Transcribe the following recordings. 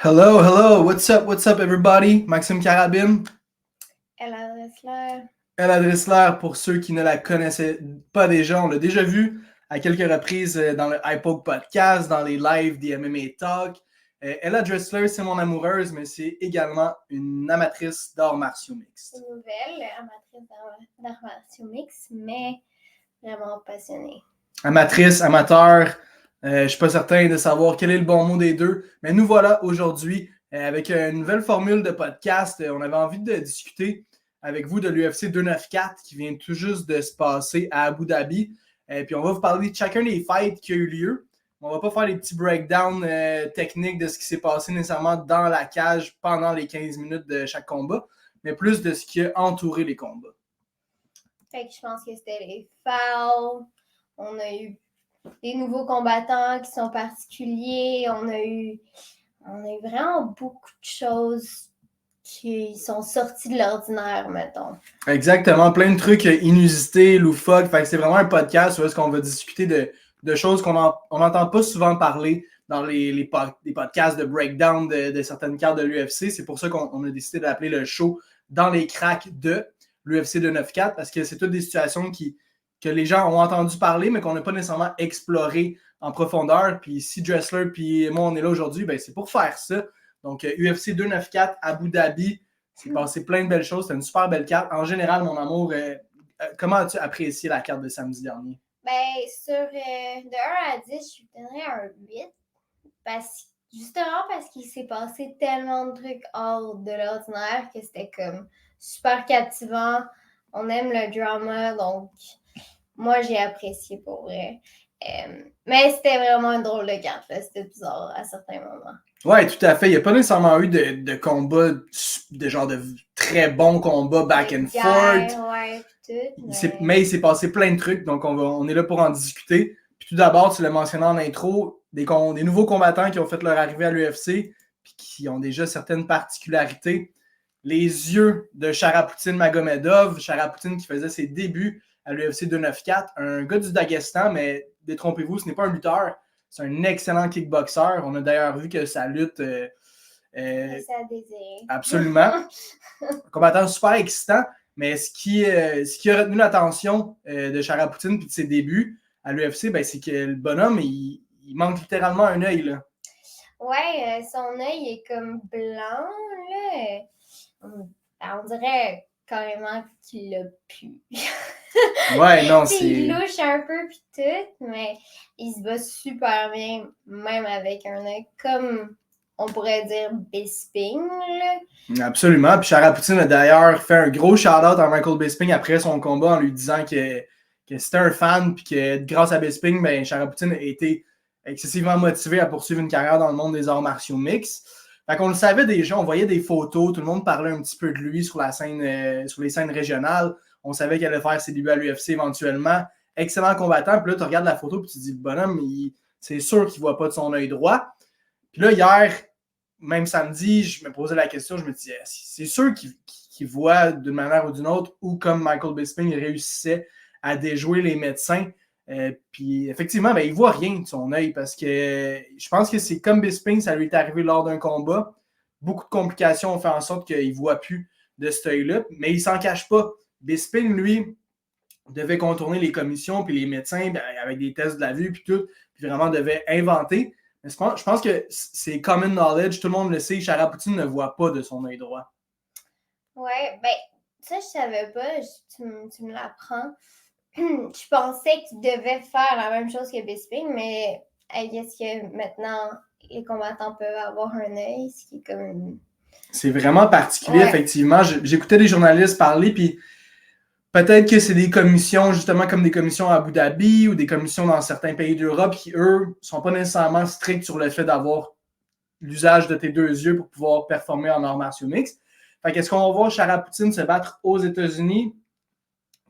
Hello, what's up everybody? Maxime Carabine, Ella Dressler. Ella Dressler, pour ceux qui ne la connaissaient pas déjà, on l'a déjà vu à quelques reprises dans le iPoke Podcast, dans les lives des MMA Talk. Ella Dressler, c'est mon amoureuse, mais c'est également une amatrice d'arts martiaux mixtes. Une nouvelle amatrice d'arts martiaux mixtes, mais vraiment passionnée. Amatrice, amateur, je ne suis pas certain de savoir quel est le bon mot des deux, mais nous voilà aujourd'hui avec une nouvelle formule de podcast. On avait envie de discuter avec vous de l'UFC 294 qui vient tout juste de se passer à Abu Dhabi. Puis on va vous parler de chacun des fights qui a eu lieu. On va pas faire des petits breakdowns techniques de ce qui s'est passé nécessairement dans la cage pendant les 15 minutes de chaque combat, mais plus de ce qui a entouré les combats. Fait que je pense que c'était les fouls. On a eu des nouveaux combattants qui sont particuliers. On a eu vraiment beaucoup de choses qui sont sorties de l'ordinaire, mettons. Exactement, plein de trucs inusités, loufoques. Fait que c'est vraiment un podcast où est-ce qu'on va discuter de choses qu'on n'entend pas souvent parler dans les podcasts de breakdown de certaines cartes de l'UFC. C'est pour ça qu'on a décidé d'appeler le show Dans les cracks de l'UFC 294 parce que c'est toutes des situations que les gens ont entendu parler, mais qu'on n'a pas nécessairement exploré en profondeur. Puis si Dressler puis moi, on est là aujourd'hui, ben c'est pour faire ça. Donc, UFC 294, Abu Dhabi, c'est passé plein de belles choses. C'était une super belle carte. En général, mon amour, comment as-tu apprécié la carte de samedi dernier? Ben, de 1 à 10, je lui donnerais un 8. Justement parce qu'il s'est passé tellement de trucs hors de l'ordinaire que c'était comme super captivant. On aime le drama, donc moi, j'ai apprécié pour vrai. Mais c'était vraiment un drôle de carte, là. C'était bizarre à certains moments. Ouais, tout à fait. Il n'y a pas nécessairement eu de combat, de genre de très bons combats back and forth. Ouais, tout. Mais il s'est passé plein de trucs, donc on est là pour en discuter. Puis tout d'abord, tu l'as mentionné en intro, des nouveaux combattants qui ont fait leur arrivée à l'UFC, puis qui ont déjà certaines particularités. Les yeux de Sharapoutin Magomedov, Sharapoutin qui faisait ses débuts à l'UFC 294, un gars du Daghestan, mais détrompez-vous, ce n'est pas un lutteur, c'est un excellent kickboxer. On a d'ailleurs vu que sa lutte... c'est à désirer. Absolument. Un combattant super excitant. Mais ce qui a retenu l'attention de Sharapoutin puis de ses débuts à l'UFC, ben, c'est que le bonhomme, il manque littéralement un œil. Là. Ouais, son œil est comme blanc. Là. On dirait carrément qu'il l'a pu. Ouais, non, c'est... Il louche un peu puis tout, mais il se bat super bien, même avec un œil comme... on pourrait dire Bisping. Là. Absolument. Puis Sharapoutin a d'ailleurs fait un gros shout-out à Michael Bisping après son combat en lui disant que c'était un fan puis que grâce à Bisping, ben, Sharapoutin a été excessivement motivé à poursuivre une carrière dans le monde des arts martiaux mixtes. Fait qu'on le savait déjà, on voyait des photos, tout le monde parlait un petit peu de lui sur la scène, sur les scènes régionales. On savait qu'il allait faire ses débuts à l'UFC éventuellement. Excellent combattant. Puis là, tu regardes la photo puis tu te dis, le bonhomme, c'est sûr qu'il ne voit pas de son œil droit. Puis là, hier, même samedi, je me posais la question, je me disais, c'est sûr qu'il voit d'une manière ou d'une autre, ou comme Michael Bisping, il réussissait à déjouer les médecins. Puis effectivement, ben, il ne voit rien de son œil parce que je pense que c'est comme Bisping, ça lui est arrivé lors d'un combat. Beaucoup de complications ont fait en sorte qu'il ne voit plus de cet œil-là, mais il ne s'en cache pas. Bisping, lui, devait contourner les commissions, puis les médecins, ben, avec des tests de la vue, puis tout, puis vraiment devait inventer. Mais je pense que c'est common knowledge, tout le monde le sait, Sharapoutin ne voit pas de son œil droit. Ouais, ben, ça, je savais pas, tu me l'apprends. Je pensais qu'il devait faire la même chose que Bisping, mais I guess que maintenant, les combattants peuvent avoir un œil, ce qui est comme... C'est vraiment particulier, ouais. Effectivement. J'écoutais des journalistes parler, puis peut-être que c'est des commissions, justement comme des commissions à Abu Dhabi ou des commissions dans certains pays d'Europe qui, eux, ne sont pas nécessairement stricts sur le fait d'avoir l'usage de tes deux yeux pour pouvoir performer en arts martiaux mixtes. Fait qu'est-ce qu'on va voir Sharapoutin se battre aux États-Unis?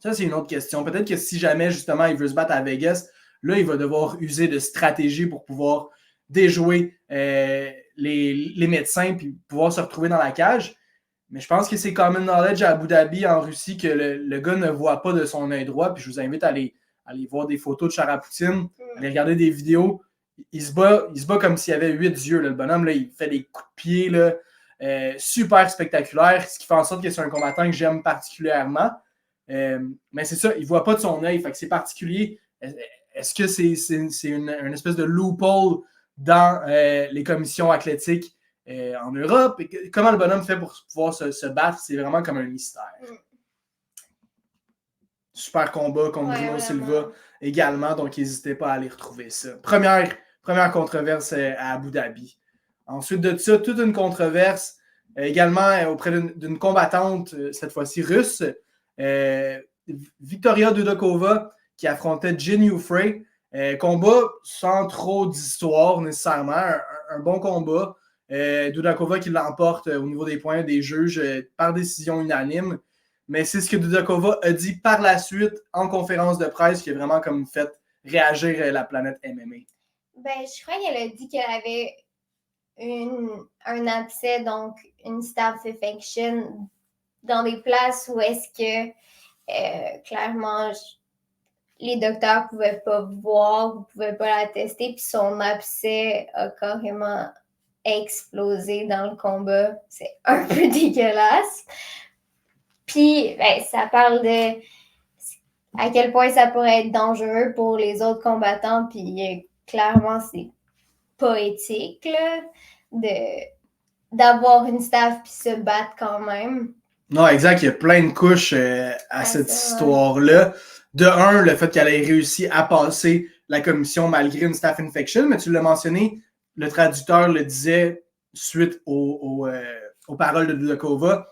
Ça, c'est une autre question. Peut-être que si jamais, justement, il veut se battre à Vegas, là, il va devoir user de stratégie pour pouvoir déjouer les médecins puis pouvoir se retrouver dans la cage. Mais je pense que c'est common knowledge à Abu Dhabi, en Russie, que le gars ne voit pas de son œil droit. Puis je vous invite à aller voir des photos de Sharapoutin, aller regarder des vidéos. il se bat comme s'il avait 8 yeux. Là. Le bonhomme, là, il fait des coups de pied là, super spectaculaires, ce qui fait en sorte que c'est un combattant que j'aime particulièrement. Mais c'est ça, il ne voit pas de son œil, fait que c'est particulier. Est-ce que c'est une espèce de loophole dans les commissions athlétiques en Europe? Et comment le bonhomme fait pour pouvoir se battre? C'est vraiment comme un mystère. Super combat contre Bruno Silva également, donc n'hésitez pas à aller retrouver ça. Première controverse à Abu Dhabi. Ensuite de ça, toute une controverse également auprès d'une combattante, cette fois-ci russe, Victoria Dudakova, qui affrontait Jin Yufrey. Combat sans trop d'histoire nécessairement, un bon combat. Dudakova qui l'emporte au niveau des points des juges par décision unanime. Mais c'est ce que Dudakova a dit par la suite en conférence de presse qui a vraiment comme fait réagir la planète MMA. Ben, je crois qu'elle a dit qu'elle avait un abcès, donc une staph infection dans des places où est-ce que clairement les docteurs ne pouvaient pas voir, ne pouvaient pas la tester, puis son abcès a carrément explosé dans le combat. C'est un peu dégueulasse. Puis, ben, ça parle de à quel point ça pourrait être dangereux pour les autres combattants, puis clairement, c'est pas éthique là, d'avoir une staph puis se battre quand même. Non, exact. Il y a plein de couches à cette histoire-là. De un, le fait qu'elle ait réussi à passer la commission malgré une staph infection, mais tu l'as mentionné, le traducteur le disait suite aux paroles de Dudakova.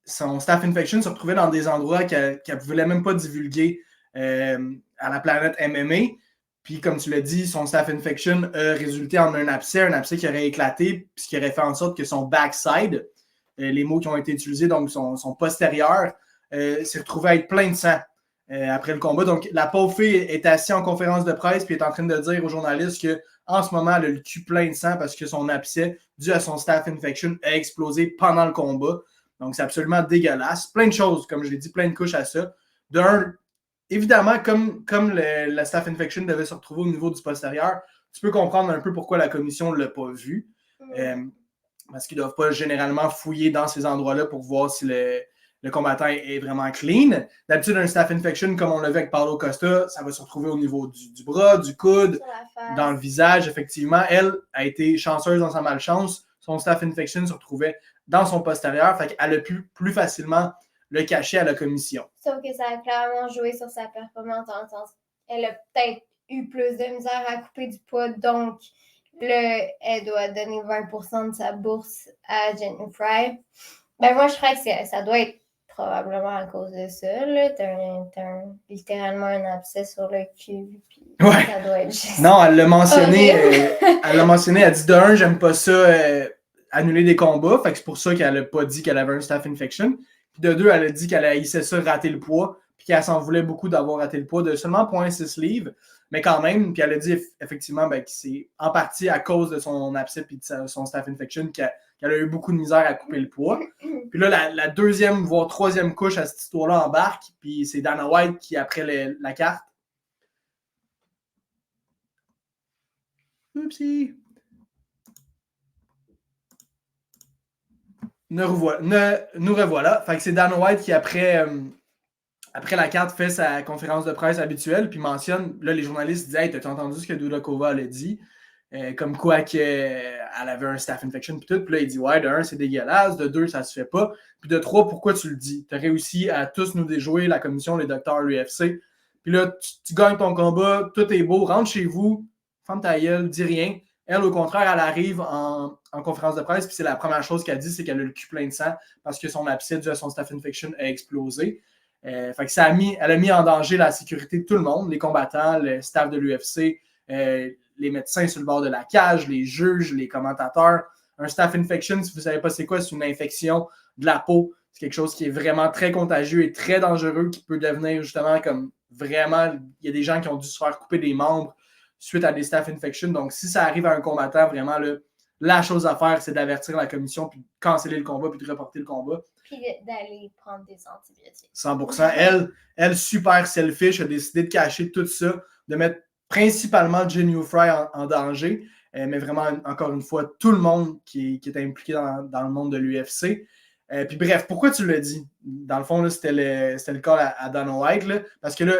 Son staph infection se retrouvait dans des endroits qu'elle ne voulait même pas divulguer à la planète MMA. Puis, comme tu l'as dit, son staph infection a résulté en un abcès qui aurait éclaté, puis qui aurait fait en sorte que son backside, les mots qui ont été utilisés, donc son postérieur, s'est retrouvé à être plein de sang après le combat. Donc, la pauvre fille est assise en conférence de presse puis est en train de dire aux journalistes qu'en ce moment, elle a le cul plein de sang parce que son abcès, dû à son staph infection, a explosé pendant le combat. Donc, c'est absolument dégueulasse. Plein de choses, comme je l'ai dit, plein de couches à ça. D'un, évidemment, comme la staph infection devait se retrouver au niveau du postérieur, tu peux comprendre un peu pourquoi la commission ne l'a pas vu. Parce qu'ils ne doivent pas généralement fouiller dans ces endroits-là pour voir si le combattant est vraiment clean. D'habitude, un staph infection, comme on l'a vu avec Paulo Costa, ça va se retrouver au niveau du bras, du coude, dans le visage. Effectivement, elle a été chanceuse dans sa malchance. Son staph infection se retrouvait dans son postérieur. Fait qu'elle a pu plus facilement le cacher à la commission. Sauf que ça a clairement joué sur sa performance dans le sens elle a peut-être eu plus de misère à couper du poids, donc elle doit donner 20% de sa bourse à Jin Yufrey. Ben moi, je crois que ça doit être probablement à cause de ça. T'as littéralement un abcès sur le cul. Ouais. Ça doit être juste non, elle l'a mentionné. Elle dit de un, j'aime pas ça annuler des combats. Fait que c'est pour ça qu'elle a pas dit qu'elle avait un staph infection. Puis de deux, elle a dit qu'elle haïssait ça rater le poids. Puis qu'elle s'en voulait beaucoup d'avoir raté le poids de seulement 0,6 livres. Mais quand même, puis elle a dit effectivement que c'est en partie à cause de son abcès et de son staph infection qu'elle a eu beaucoup de misère à couper le poids. Puis là, la deuxième, voire troisième couche à cette histoire-là embarque. Puis c'est Dana White qui, après la carte. Oupsie. Nous revoilà. Fait que c'est Dana White qui, après la carte, fait sa conférence de presse habituelle, puis mentionne, là, les journalistes disaient « Hey, t'as entendu ce que Dudakova a dit? Comme quoi qu'elle avait un staph infection, puis tout. » Puis là, il dit « Ouais, de un, c'est dégueulasse. De deux, ça se fait pas. Puis de trois, pourquoi tu le dis? T'as réussi à tous nous déjouer, la commission, les docteurs, l'UFC. Puis là, tu gagnes ton combat, tout est beau, rentre chez vous, ferme ta gueule, dis rien. » Elle, au contraire, elle arrive en conférence de presse, puis c'est la première chose qu'elle dit, c'est qu'elle a le cul plein de sang parce que son abcès dû à son staph infection a explosé. Fait que elle a mis en danger la sécurité de tout le monde, les combattants, le staff de l'UFC, les médecins sur le bord de la cage, les juges, les commentateurs. Un staph infection, si vous ne savez pas c'est quoi, c'est une infection de la peau. C'est quelque chose qui est vraiment très contagieux et très dangereux, qui peut devenir justement comme vraiment... Il y a des gens qui ont dû se faire couper des membres suite à des staph infections. Donc, si ça arrive à un combattant, vraiment, la chose à faire, c'est d'avertir la commission, puis de canceller le combat, puis de reporter le combat. Puis d'aller prendre des antibiotiques. 100%. Elle, super selfish, a décidé de cacher tout ça, de mettre principalement Jin Fry en danger, mais vraiment, encore une fois, tout le monde qui est impliqué dans le monde de l'UFC. Puis bref, pourquoi tu l'as dit? Dans le fond, là, c'était le cas à Dana White, là, parce que là,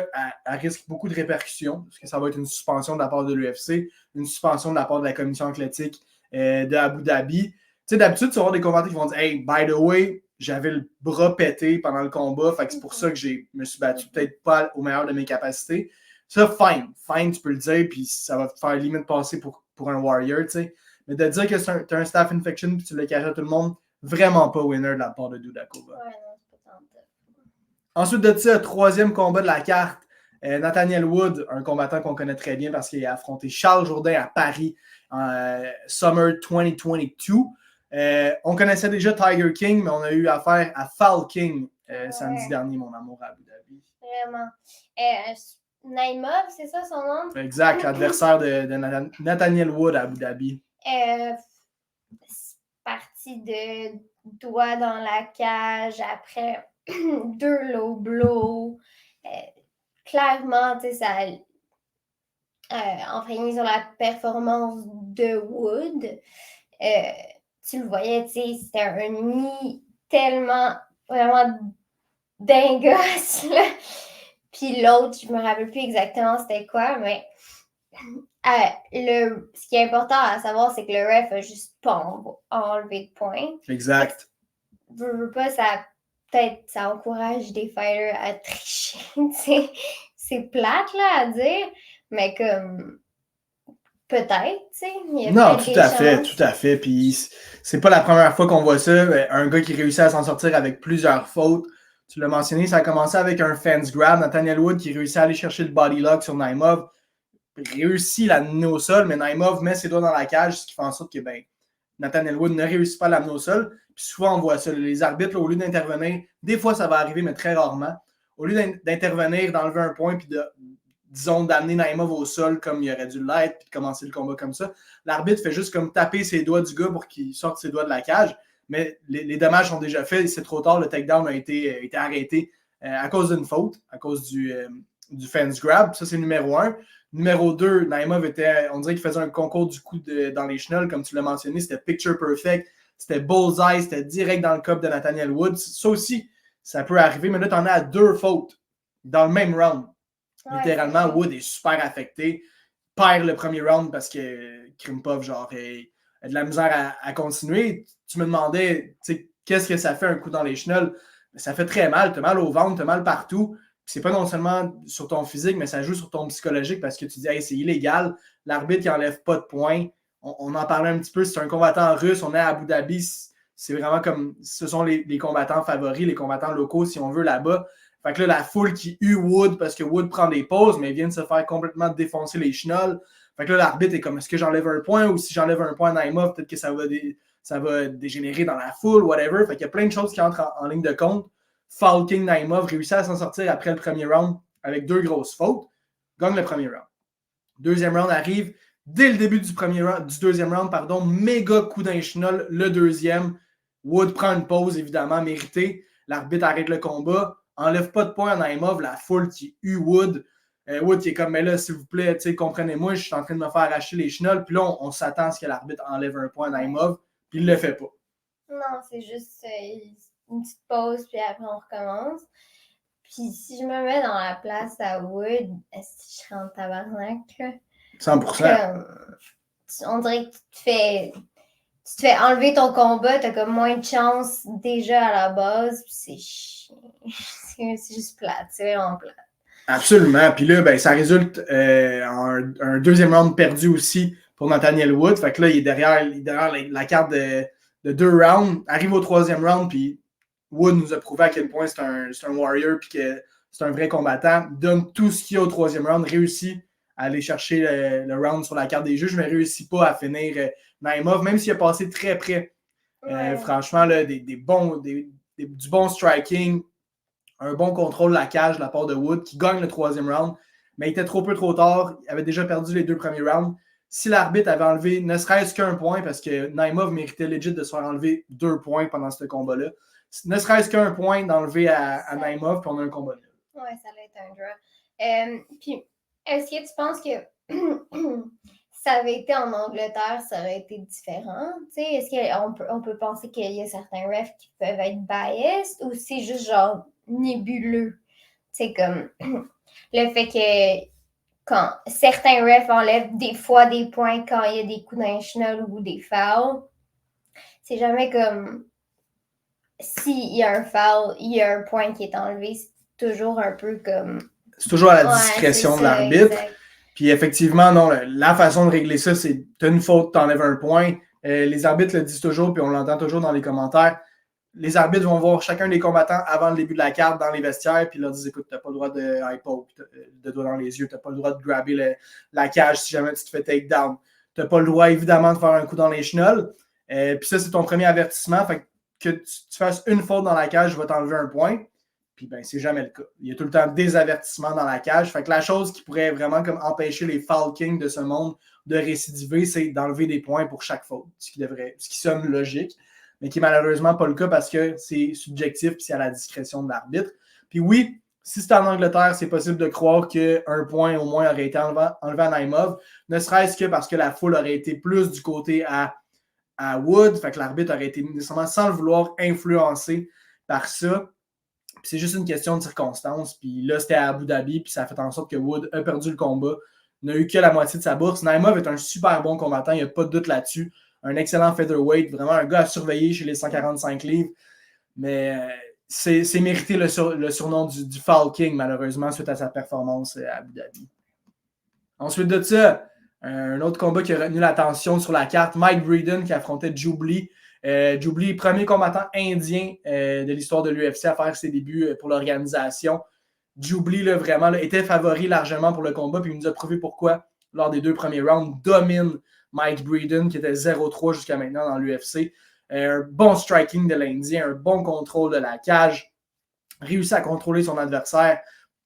elle risque beaucoup de répercussions, parce que ça va être une suspension de la part de l'UFC, une suspension de la part de la commission athlétique de Abu Dhabi. Tu sais, d'habitude, tu vas avoir des combattants qui vont dire « Hey, by the way, j'avais le bras pété pendant le combat, fait que c'est pour ça que je me suis battu peut-être pas au meilleur de mes capacités. » Ça, fine, tu peux le dire, puis ça va te faire limite passer pour un warrior, tu sais. Mais de dire que tu as un staph infection puis tu l'as caché à tout le monde, vraiment pas winner de la part de Dudakova. Ouais, non, c'est pas tant de... Ensuite de ça, troisième combat de la carte, Nathaniel Wood, un combattant qu'on connaît très bien parce qu'il a affronté Charles Jourdain à Paris en Summer 2022. On connaissait déjà Tiger King, mais on a eu affaire à Fall King samedi dernier, mon amour, à Abu Dhabi. Vraiment. Naimov, c'est ça son nom? Exact, l'adversaire de Nathaniel Wood à Abu Dhabi. Partie de doigt dans la cage après 2 low blows. Clairement, tu sais, ça a entraîné sur la performance de Wood. Tu le voyais, tu sais, c'était un nid tellement, vraiment dingosse, là. Puis l'autre, je me rappelle plus exactement c'était quoi, mais ce qui est important à savoir, c'est que le ref a juste pas enlevé de points. Exact. Veux pas, ça encourage des fighters à tricher. C'est plate là à dire, mais comme peut-être, tu sais. Non, tout à fait. Puis c'est pas la première fois qu'on voit ça. Un gars qui réussit à s'en sortir avec plusieurs fautes. Tu l'as mentionné, ça a commencé avec un fence grab. Nathaniel Wood qui réussit à aller chercher le body lock sur Naimov. Réussit à l'amener au sol, mais Naimov met ses doigts dans la cage, ce qui fait en sorte que Nathaniel Wood ne réussit pas à l'amener au sol. Puis souvent, on voit ça. Les arbitres, là, au lieu d'intervenir, des fois, ça va arriver, mais très rarement. Au lieu d'intervenir, d'enlever un point, puis disons, d'amener Naimov au sol comme il aurait dû l'être, puis de commencer le combat comme ça, l'arbitre fait juste comme taper ses doigts du gars pour qu'il sorte ses doigts de la cage. Mais les dommages sont déjà faits. C'est trop tard. Le takedown a été arrêté à cause d'une faute, à cause du fence grab. Ça, c'est numéro 1. Numéro 2, Naimov on dirait qu'il faisait un concours du coup dans les chenolles, comme tu l'as mentionné. C'était picture perfect. C'était bullseye. C'était direct dans le cup de Nathaniel Wood. Ça aussi, ça peut arriver. Mais là, tu en as à 2 fautes dans le même round. Ouais, littéralement, Wood est super affecté. Perd le premier round parce que Krimpov, genre, a de la misère à continuer. Tu me demandais, tu sais, qu'est-ce que ça fait un coup dans les chenolles? Ça fait très mal. Tu as mal au ventre, tu as mal partout. C'est pas non seulement sur ton physique, mais ça joue sur ton psychologique parce que tu dis, hey, c'est illégal. L'arbitre qui n'enlève pas de points. On en parlait un petit peu. C'est un combattant russe. On est à Abu Dhabi. C'est vraiment comme, ce sont les combattants favoris, les combattants locaux, si on veut, là-bas. Fait que là, la foule qui hue Wood parce que Wood prend des pauses, mais il vient de se faire complètement défoncer les chenolles. Fait que là, l'arbitre est comme, est-ce que j'enlève un point ou si j'enlève un point à Naimov, peut-être que ça va dégénérer dans la foule, whatever. Fait qu'il y a plein de choses qui entrent en ligne de compte. Fall King Naimov réussit à s'en sortir après le premier round avec 2 grosses fautes. Gagne le premier round. Deuxième round arrive. Dès le début du deuxième round, méga coup d'un chenol, le deuxième. Wood prend une pause, évidemment, méritée. L'arbitre arrête le combat. Enlève pas de points à Naimov, la foule qui hue Wood. Wood qui est comme, mais là, s'il vous plaît, comprenez-moi, je suis en train de me faire arracher les chenolles. Puis là, on s'attend à ce que l'arbitre enlève un point à Naimov, puis il le fait pas. Non, c'est juste une petite pause, puis après on recommence. Puis si je me mets dans la place à Wood, est-ce que je serais en tabarnak, là? 100%. On dirait que tu te fais enlever ton combat, t'as comme moins de chance déjà à la base, puis c'est chiant. C'est juste plate, c'est vraiment plate. Absolument. Puis là, ça résulte en un deuxième round perdu aussi pour Nathaniel Wood. Fait que là, il est derrière la carte de 2 rounds. Arrive au troisième round, puis Wood nous a prouvé à quel point c'est un warrior puis que c'est un vrai combattant. Donne tout ce qu'il y a au troisième round, réussit à aller chercher le round sur la carte des juges, mais réussit pas à finir Naimov, même s'il a passé très près. Ouais. Franchement, là, du bon striking, un bon contrôle de la cage de la part de Wood qui gagne le troisième round, mais il était trop tard. Il avait déjà perdu les 2 premiers rounds. Si l'arbitre avait enlevé ne serait-ce qu'un point, parce que Naimov méritait legit de se faire enlever 2 points pendant ce combat-là, ne serait-ce qu'un point d'enlever à Naimov, puis on a un combat. Ouais, ça allait être un draw. Puis, est-ce que tu penses que ça avait été en Angleterre, ça aurait été différent. Est-ce qu'on peut penser qu'il y a certains refs qui peuvent être biased ou c'est juste genre nébuleux? C'est comme le fait que quand certains refs enlèvent des fois des points quand il y a des coups d'un chenol ou des fouls, c'est jamais comme s'il y a un foul, il y a un point qui est enlevé, c'est toujours un peu comme... C'est toujours à la discrétion de l'arbitre. Exact. Puis effectivement, non, la façon de régler ça, c'est t'as une faute, t'enlèves un point. Les arbitres le disent toujours, puis on l'entend toujours dans les commentaires. Les arbitres vont voir chacun des combattants avant le début de la carte dans les vestiaires, puis ils leur disent écoute, t'as pas le droit de high poke, de doigt dans les yeux, t'as pas le droit de grabber la cage si jamais tu te fais take down. T'as pas le droit, évidemment, de faire un coup dans les chenolles. Puis ça, c'est ton premier avertissement. Fait que tu fasses une faute dans la cage, je vais t'enlever un point. Puis ben, c'est jamais le cas. Il y a tout le temps des avertissements dans la cage. Fait que la chose qui pourrait vraiment comme empêcher les foul kings de ce monde de récidiver, c'est d'enlever des points pour chaque faute, ce qui sonne logique, mais qui est malheureusement pas le cas parce que c'est subjectif et c'est à la discrétion de l'arbitre. Puis oui, si c'est en Angleterre, c'est possible de croire qu'un point au moins aurait été enlevé à Naimov, ne serait-ce que parce que la foule aurait été plus du côté à Wood, fait que l'arbitre aurait été nécessairement, sans le vouloir, influencé par ça. Puis c'est juste une question de circonstance. Puis là, c'était à Abu Dhabi, puis ça a fait en sorte que Wood a perdu le combat, n'a eu que la moitié de sa bourse. Naimov est un super bon combattant, il n'y a pas de doute là-dessus. Un excellent featherweight, vraiment un gars à surveiller chez les 145 livres. Mais c'est mérité le surnom du Foul King, malheureusement, suite à sa performance à Abu Dhabi. Ensuite de ça, un autre combat qui a retenu l'attention sur la carte, Mike Breeden qui affrontait Jubilee. Jubilee, premier combattant indien de l'histoire de l'UFC à faire ses débuts pour l'organisation. Jubilee, là, vraiment, là, était favori largement pour le combat, puis il nous a prouvé pourquoi, lors des 2 premiers rounds, domine Mike Breeden, qui était 0-3 jusqu'à maintenant dans l'UFC. Un bon striking de l'Indien, un bon contrôle de la cage, réussit à contrôler son adversaire,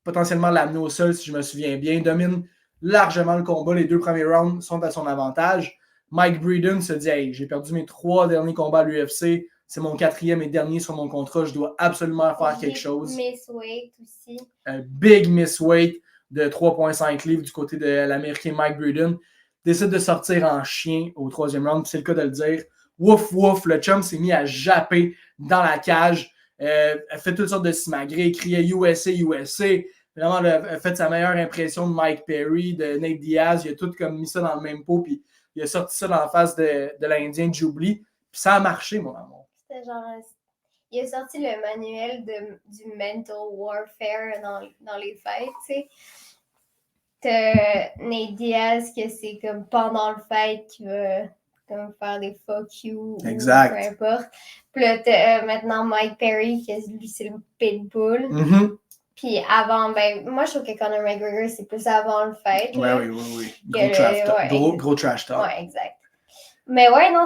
potentiellement l'amener au sol, si je me souviens bien, domine largement le combat. Les 2 premiers rounds sont à son avantage. Mike Breeden se dit hey, j'ai perdu mes 3 derniers combats à l'UFC, c'est mon 4e et dernier sur mon contrat, je dois absolument faire quelque chose. Miss weight aussi. Un big miss weight de 3,5 livres du côté de l'Américain Mike Breeden. Décide de sortir en chien au 3e round, c'est le cas de le dire. Wouf, wouf, le chum s'est mis à japper dans la cage. Elle fait toutes sortes de simagrées, criait USA, USA. Vraiment, elle a fait sa meilleure impression de Mike Perry, de Nate Diaz. Il a tout comme mis ça dans le même pot, puis il a sorti ça dans la face de l'Indien Jubilee. Puis ça a marché, mon amour. C'était genre... Il a sorti le manuel du mental warfare dans les fights, tu sais. T'as Nate Diaz que c'est comme pendant le fight qui va comme faire des fuck you exact. Ou peu importe. Puis là, t'as maintenant Mike Perry que lui, c'est le pitbull. Mm-hmm. Puis avant, ben, moi, je trouve que Conor McGregor, c'est plus avant le fight. Ouais, oui. Gros trash talk. Ouais, exact. Mais ouais, non,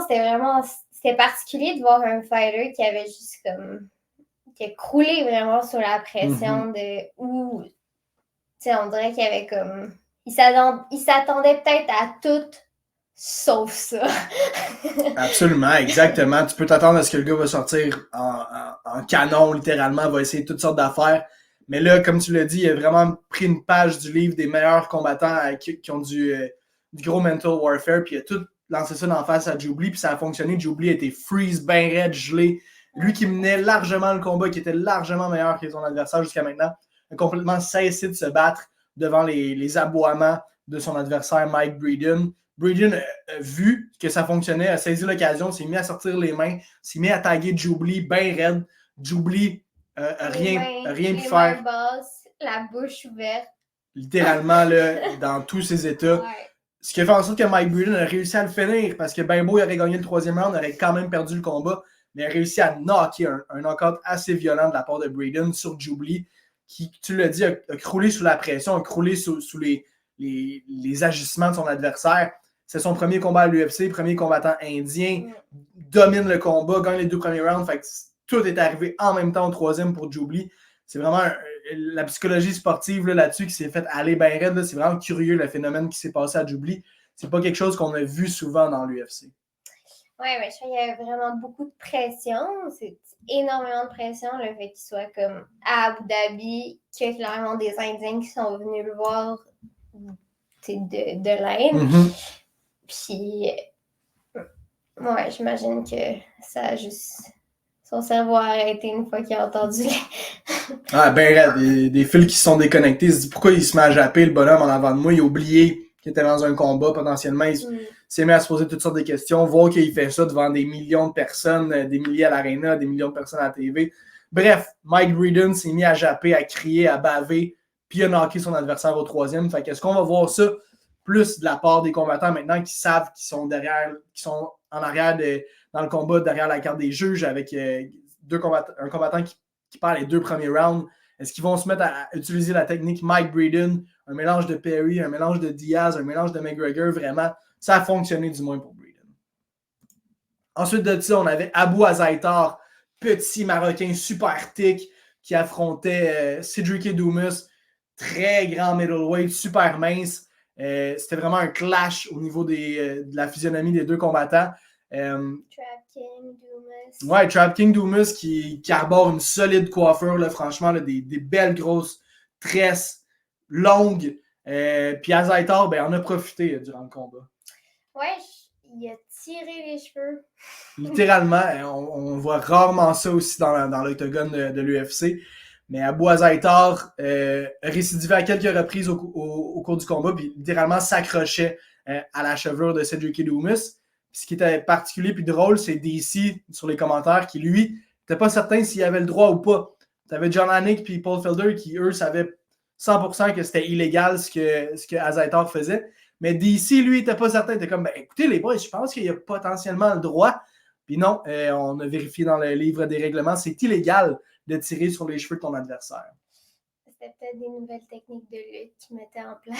c'était particulier de voir un fighter qui avait juste comme... qui a croulé vraiment sous la pression où, tu sais, on dirait qu'il y avait comme... Il s'attendait peut-être à tout sauf ça. Absolument, exactement. Tu peux t'attendre à ce que le gars va sortir en canon, littéralement, va essayer toutes sortes d'affaires. Mais là, comme tu l'as dit, il a vraiment pris une page du livre des meilleurs combattants qui ont du gros mental warfare, puis il a tout lancé ça d'en face à Jubilee, puis ça a fonctionné. Jubilee a été freeze, ben raide, gelé. Lui qui menait largement le combat, qui était largement meilleur que son adversaire jusqu'à maintenant, a complètement cessé de se battre devant les aboiements de son adversaire Mike Breeden. Breeden a vu que ça fonctionnait, a saisi l'occasion, s'est mis à sortir les mains, s'est mis à taguer Jubilee bien raide. Jubilee n'a rien pu faire. Basses, la bouche ouverte. Littéralement, là, dans tous ses états. Ouais. Ce qui a fait en sorte que Mike Breeden a réussi à le finir, parce que ben beau, il aurait gagné le 3e round, il aurait quand même perdu le combat, mais il a réussi à knocker un knockout assez violent de la part de Breeden sur Jubilee, qui, tu l'as dit, a croulé sous la pression, a croulé sous les agissements de son adversaire. C'est son premier combat à l'UFC, premier combattant indien, domine le combat, gagne les 2 premiers rounds. Fait que tout est arrivé en même temps au 3e pour Jubilee. C'est vraiment la psychologie sportive là-dessus qui s'est fait aller bien raide. Là. C'est vraiment curieux le phénomène qui s'est passé à Jubilee. C'est pas quelque chose qu'on a vu souvent dans l'UFC. Oui, mais je crois qu'il y a vraiment beaucoup de pression. C'est énormément de pression, le fait qu'il soit comme à Abu Dhabi, qu'il y a clairement des Indiens qui sont venus le voir de l'Inde. Mm-hmm. Puis, ouais, j'imagine que ça a juste... Son cerveau a arrêté une fois qu'il a entendu. Ah, ben, des fils qui se sont déconnectés. Il se dit pourquoi il se met à japper le bonhomme en avant de moi. Il a oublié qu'il était dans un combat potentiellement. Il s'est mis à se poser toutes sortes de questions. Voir qu'il fait ça devant des millions de personnes, des milliers à l'aréna, des millions de personnes à la TV. Bref, Mike Breeden s'est mis à japper, à crier, à baver, puis il a knocké son adversaire au troisième. Fait qu'est-ce qu'on va voir ça plus de la part des combattants maintenant qui savent qu'ils sont derrière, qui sont en arrière dans le combat, derrière la carte des juges avec un combattant qui perd les 2 premiers rounds. Est-ce qu'ils vont se mettre à utiliser la technique Mike Breeden, un mélange de Perry, un mélange de Diaz, un mélange de McGregor? Vraiment, ça a fonctionné du moins pour Breeden. Ensuite de ça, on avait Abou Azaitar, petit Marocain super thick, qui affrontait Cedric Edoumus, très grand middleweight, super mince. C'était vraiment un clash au niveau de la physionomie des deux combattants. Trap King Dumas. Ouais, Trap King Dumas qui arbore une solide coiffure, là, franchement, là, des belles grosses tresses longues. Puis Azaitar, ben, en a profité durant le combat. Ouais, il a tiré les cheveux. Littéralement, on voit rarement ça aussi dans l'octogone de l'UFC. Mais Abou Azaitar récidivé à quelques reprises au cours du combat, puis littéralement s'accrochait à la chevelure de Cedric Edoumus. Ce qui était particulier puis drôle, c'est DC sur les commentaires qui, lui, n'était pas certain s'il avait le droit ou pas. Tu avais John Anik puis Paul Felder qui, eux, savaient 100% que c'était illégal ce que Azaitar faisait. Mais DC, lui, n'était pas certain. Il était comme, ben, écoutez, les boys, je pense qu'il y a potentiellement le droit. Puis non, on a vérifié dans le livre des règlements, c'est illégal de tirer sur les cheveux de ton adversaire. C'était peut-être des nouvelles techniques de lutte qu'ils mettaient en place.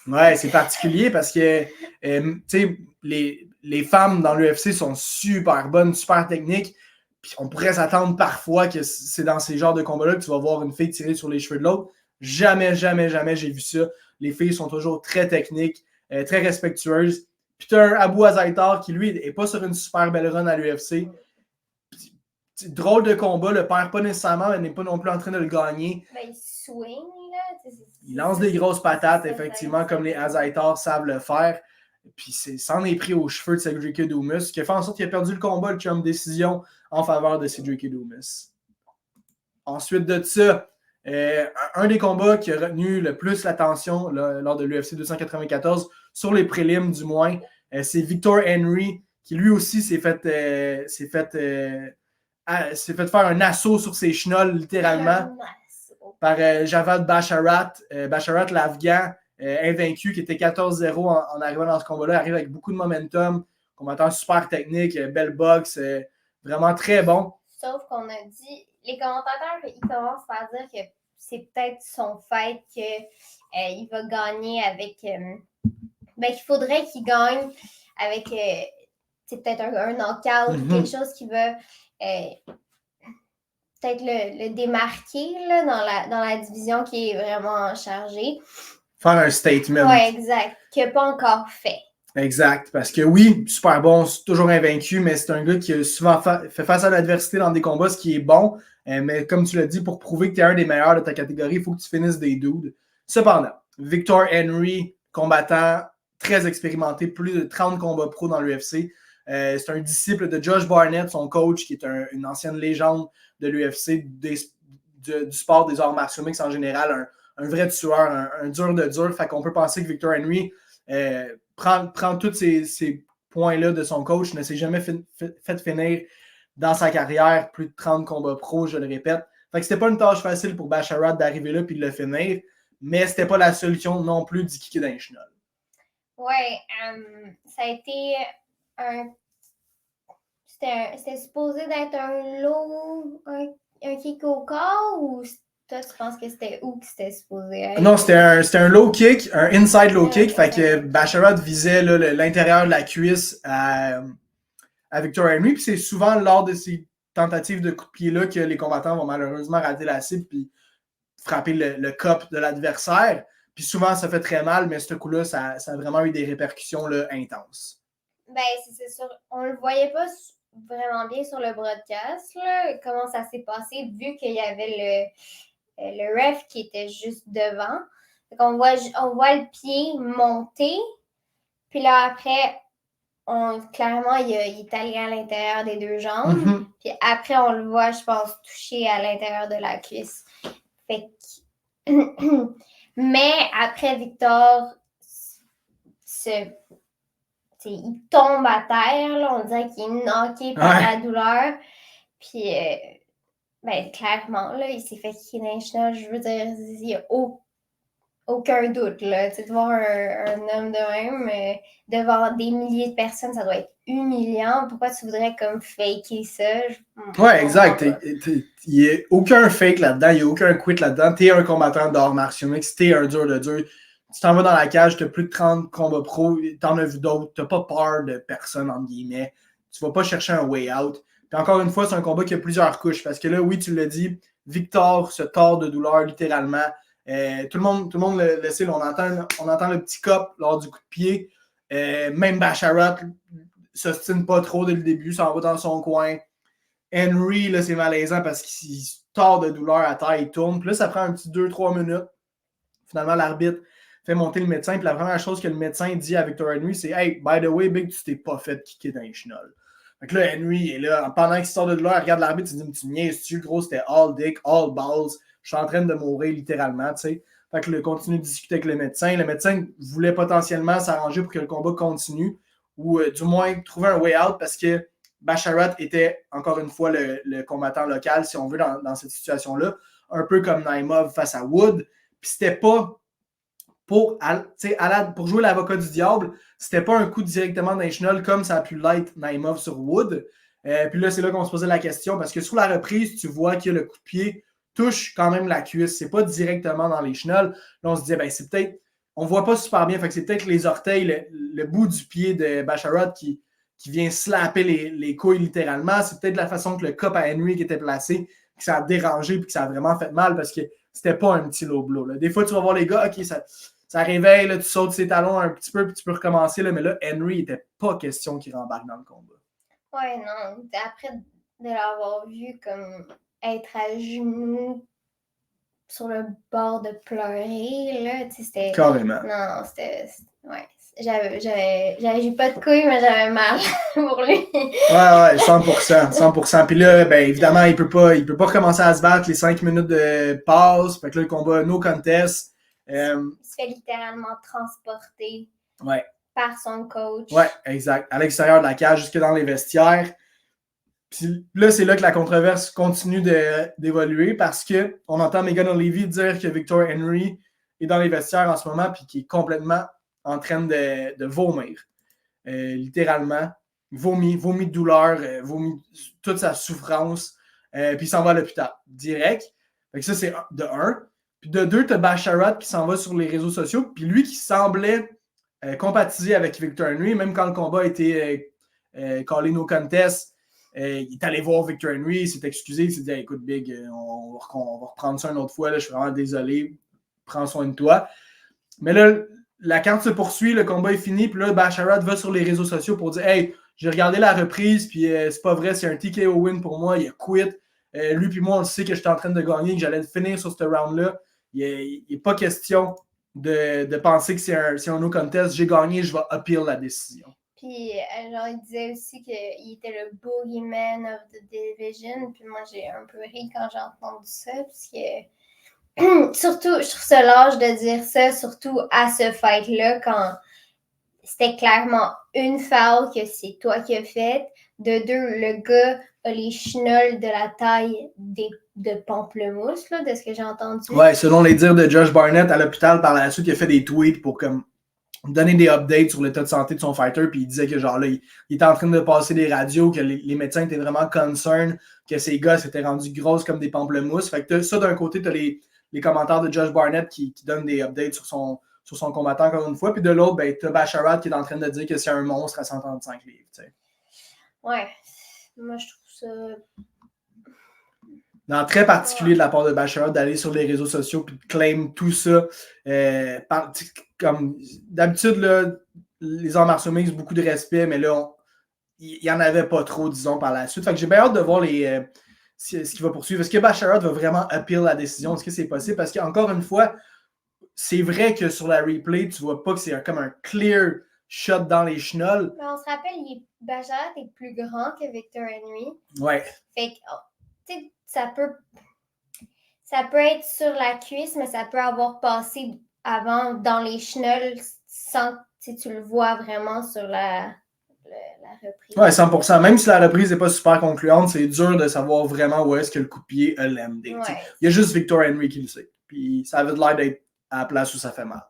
Ouais, c'est particulier parce que tu sais, les femmes dans l'UFC sont super bonnes, super techniques. Puis on pourrait s'attendre parfois que c'est dans ces genres de combats-là que tu vas voir une fille tirer sur les cheveux de l'autre. Jamais, jamais, jamais j'ai vu ça. Les filles sont toujours très techniques, très respectueuses. Puis tu as un Abou Azaitar qui, lui, n'est pas sur une super belle run à l'UFC. Drôle de combat, le perd pas nécessairement, mais n'est pas non plus en train de le gagner. Ben, il swing, là. Il lance des grosses patates, effectivement, comme les Azaitar savent le faire. Puis c'en est pris aux cheveux de Cedric Edoumus, ce qui a fait en sorte qu'il a perdu le combat, le chum décision en faveur de Cedric Edoumus. Ensuite de ça, un des combats qui a retenu le plus l'attention lors de l'UFC 294, sur les prélims du moins, c'est Victor Henry, qui lui aussi s'est fait faire un assaut sur ses chenolles, littéralement, par Javad Basharat. Basharat, l'Afghan, invaincu, qui était 14-0 en arrivant dans ce combat-là, arrive avec beaucoup de momentum, combattant super technique, belle boxe, vraiment très bon. Sauf qu'on a dit, les commentateurs, ils commencent par dire que c'est peut-être son fait qu'il va gagner avec... ben, qu'il faudrait qu'il gagne avec c'est peut-être un knockout ou quelque chose qui va peut-être le démarquer là, dans la division qui est vraiment chargée. Faire un statement. Oui, exact. Qu'il n'a pas encore fait. Exact. Parce que oui, super bon, toujours invaincu, mais c'est un gars qui a souvent fait face à l'adversité dans des combats, ce qui est bon. Mais comme tu l'as dit, pour prouver que tu es un des meilleurs de ta catégorie, il faut que tu finisses des dudes. Cependant, Victor Henry, combattant très expérimenté, plus de 30 combats pro dans l'UFC. C'est un disciple de Josh Barnett, son coach, qui est une ancienne légende de l'UFC, du sport des arts martiaux mixtes en général, un vrai tueur, un dur de dur. Fait qu'on peut penser que Victor Henry prend tous ces points-là de son coach, ne s'est jamais fait finir dans sa carrière plus de 30 combats pro, je le répète. Fait que c'était pas une tâche facile pour Basharat d'arriver là et de le finir, mais c'était pas la solution non plus d'y kicker d'un chenol. Ouais, ça a été c'était supposé d'être un low, un kick au corps, ou toi, tu penses que c'était où que c'était supposé être? Non, c'était un low kick, un inside low kick. Fait que Basharat visait l'intérieur de la cuisse à Victor Henry. Puis c'est souvent lors de ces tentatives de coups de pied-là que les combattants vont malheureusement rater la cible puis frapper le cop de l'adversaire. Puis souvent, ça fait très mal, mais ce coup-là, ça a vraiment eu des répercussions là, intenses. Ben, c'est sûr. On le voyait pas vraiment bien sur le broadcast, là, comment ça s'est passé, vu qu'il y avait le ref qui était juste devant. On voit le pied monter, puis là, après, clairement, il est allé à l'intérieur des deux jambes. Mm-hmm. Puis après, on le voit, je pense, toucher à l'intérieur de la cuisse. Fait que... Mais après, Victor, il tombe à terre. Là, on dirait qu'il est knocké par la douleur. Puis, clairement, là, il s'est fait kicker dans les chenolles. Je veux dire, il n'y a aucun doute. Là. De voir un homme de même devant des milliers de personnes, ça doit être humiliant. Pourquoi tu voudrais comme faker ça? Ouais, exact. Il n'y a aucun fake là-dedans, il n'y a aucun quit là-dedans. Tu es un combattant d'arts martiaux mixtes, tu es un dur de dur. Tu t'en vas dans la cage, tu as plus de 30 combats pro, tu en as vu d'autres, tu n'as pas peur de personne, entre guillemets. Tu ne vas pas chercher un way out. Puis encore une fois, c'est un combat qui a plusieurs couches. Parce que là, oui, tu l'as dit, Victor se tord de douleur littéralement. Tout le monde le sait, on entend le petit cop lors du coup de pied. Même Basharat s'ostine pas trop dès le début, s'en va dans son coin. Henry, là, c'est malaisant parce qu'il se tord de douleur à terre, il tourne. Puis là, ça prend un petit 2-3 minutes. Finalement, l'arbitre fait monter le médecin. Puis la première chose que le médecin dit à Victor Henry, c'est « Hey, by the way, Big, tu t'es pas fait kicker dans les chenolles. » Fait que là, Henry est là. Pendant qu'il sort de douleur, il regarde l'arbitre, il dit « Tu me niaises-tu, gros, c'était all dick, all balls. Je suis en train de mourir littéralement, tu sais. » Fait que là, il continue de discuter avec le médecin. Le médecin voulait potentiellement s'arranger pour que le combat continue ou du moins trouver un way out parce que Basharat était, encore une fois, le combattant local, si on veut, dans cette situation-là. Un peu comme Naimov face à Wood. Puis c'était pas pour jouer l'avocat du diable, c'était pas un coup directement national comme ça a pu l'être Naimov sur Wood. Puis là, c'est là qu'on se posait la question parce que sur la reprise, tu vois que le coup de pied touche quand même la cuisse. C'est pas directement dans les chenolles. Là, on se disait, c'est peut-être. On voit pas super bien. Fait que c'est peut-être les orteils, le bout du pied de Basharat qui vient slapper les couilles littéralement. C'est peut-être la façon que le cop à Henry qui était placé, que ça a dérangé et que ça a vraiment fait mal parce que c'était pas un petit low blow. Là. Des fois, tu vas voir les gars, OK, ça réveille, là, tu sautes ses talons un petit peu puis tu peux recommencer. Là, mais là, Henry, il n'était pas question qu'il rembarque dans le combat. Ouais, non. Après de l'avoir vu comme être à genoux sur le bord de pleurer, là, c'était... Carrément. Non, c'était... Ouais. J'ai pas de couilles, mais j'avais mal pour lui. Ouais, 100%. Puis là, évidemment, il peut pas recommencer à se battre les 5 minutes de pause. Fait que là, le combat no contest. Il se fait littéralement transporter par son coach. Ouais, exact. À l'extérieur de la cage, jusque dans les vestiaires. Puis là, c'est là que la controverse continue d'évoluer parce qu'on entend Megan O'Leary dire que Victor Henry est dans les vestiaires en ce moment puis qu'il est complètement en train de vomir. Littéralement. Vomit de douleur, vomit toute sa souffrance. Puis il s'en va à l'hôpital direct. Fait que ça, c'est de un. Puis de deux, tu as Basharat qui s'en va sur les réseaux sociaux. Puis lui qui semblait compatiser avec Victor Henry, même quand le combat a été callé no contest. Il est allé voir Victor Henry, il s'est excusé, il s'est dit écoute, Big, on va reprendre ça une autre fois, là, je suis vraiment désolé, prends soin de toi. Mais là, la carte se poursuit, le combat est fini, puis là, Basharat va sur les réseaux sociaux pour dire hey, j'ai regardé la reprise, puis c'est pas vrai, c'est un TKO win pour moi, il a quit. Lui puis moi, on le sait que j'étais en train de gagner, que j'allais finir sur ce round-là. Il n'est pas question de penser que c'est un no contest. J'ai gagné, je vais appeal la décision. Puis, genre, il disait aussi qu'il était le boogeyman of the division. Puis moi, j'ai un peu ri quand j'ai entendu ça. Parce que, surtout, je trouve ça lâche de dire ça, surtout à ce fight-là, quand c'était clairement une foul que c'est toi qui as faite. De deux, le gars a les chenolles de la taille de pamplemousse, là, de ce que j'ai entendu. Ouais, selon les dires de Josh Barnett à l'hôpital, par la suite, il a fait des tweets pour comme donner des updates sur l'état de santé de son fighter, puis il disait que genre là, il était en train de passer des radios, que les médecins étaient vraiment concerned, que ces gars s'étaient rendus grosses comme des pamplemousses. Fait que ça, d'un côté, tu as les commentaires de Josh Barnett qui donnent des updates sur son combattant, encore une fois, puis de l'autre, tu as Basharat qui est en train de dire que c'est un monstre à 135 livres. T'sais. Ouais, moi je trouve ça... Dans très particulier de la part de Basharat d'aller sur les réseaux sociaux et de claim tout ça. Comme d'habitude, là, les arts martiaux mixtes, beaucoup de respect, mais là, il n'y en avait pas trop, disons, par la suite. Fait que j'ai bien hâte de voir ce qui va poursuivre. Est-ce que Basharat va vraiment appeal la décision? Est-ce que c'est possible? Parce qu'encore une fois, c'est vrai que sur la replay, tu vois pas que c'est comme un clear shot dans les chenolles. Mais on se rappelle, Bajarat est plus grand que Victor Henry. Ouais. Fait que, tu sais, ça peut être sur la cuisse, mais ça peut avoir passé avant dans les chenolles sans que tu le vois vraiment sur la reprise. Ouais, 100%. Même si la reprise n'est pas super concluante, c'est dur de savoir vraiment où est-ce que le coup de pied a landé. Ouais. Il y a juste Victor Henry qui le sait. Puis ça avait l'air d'être à la place où ça fait mal.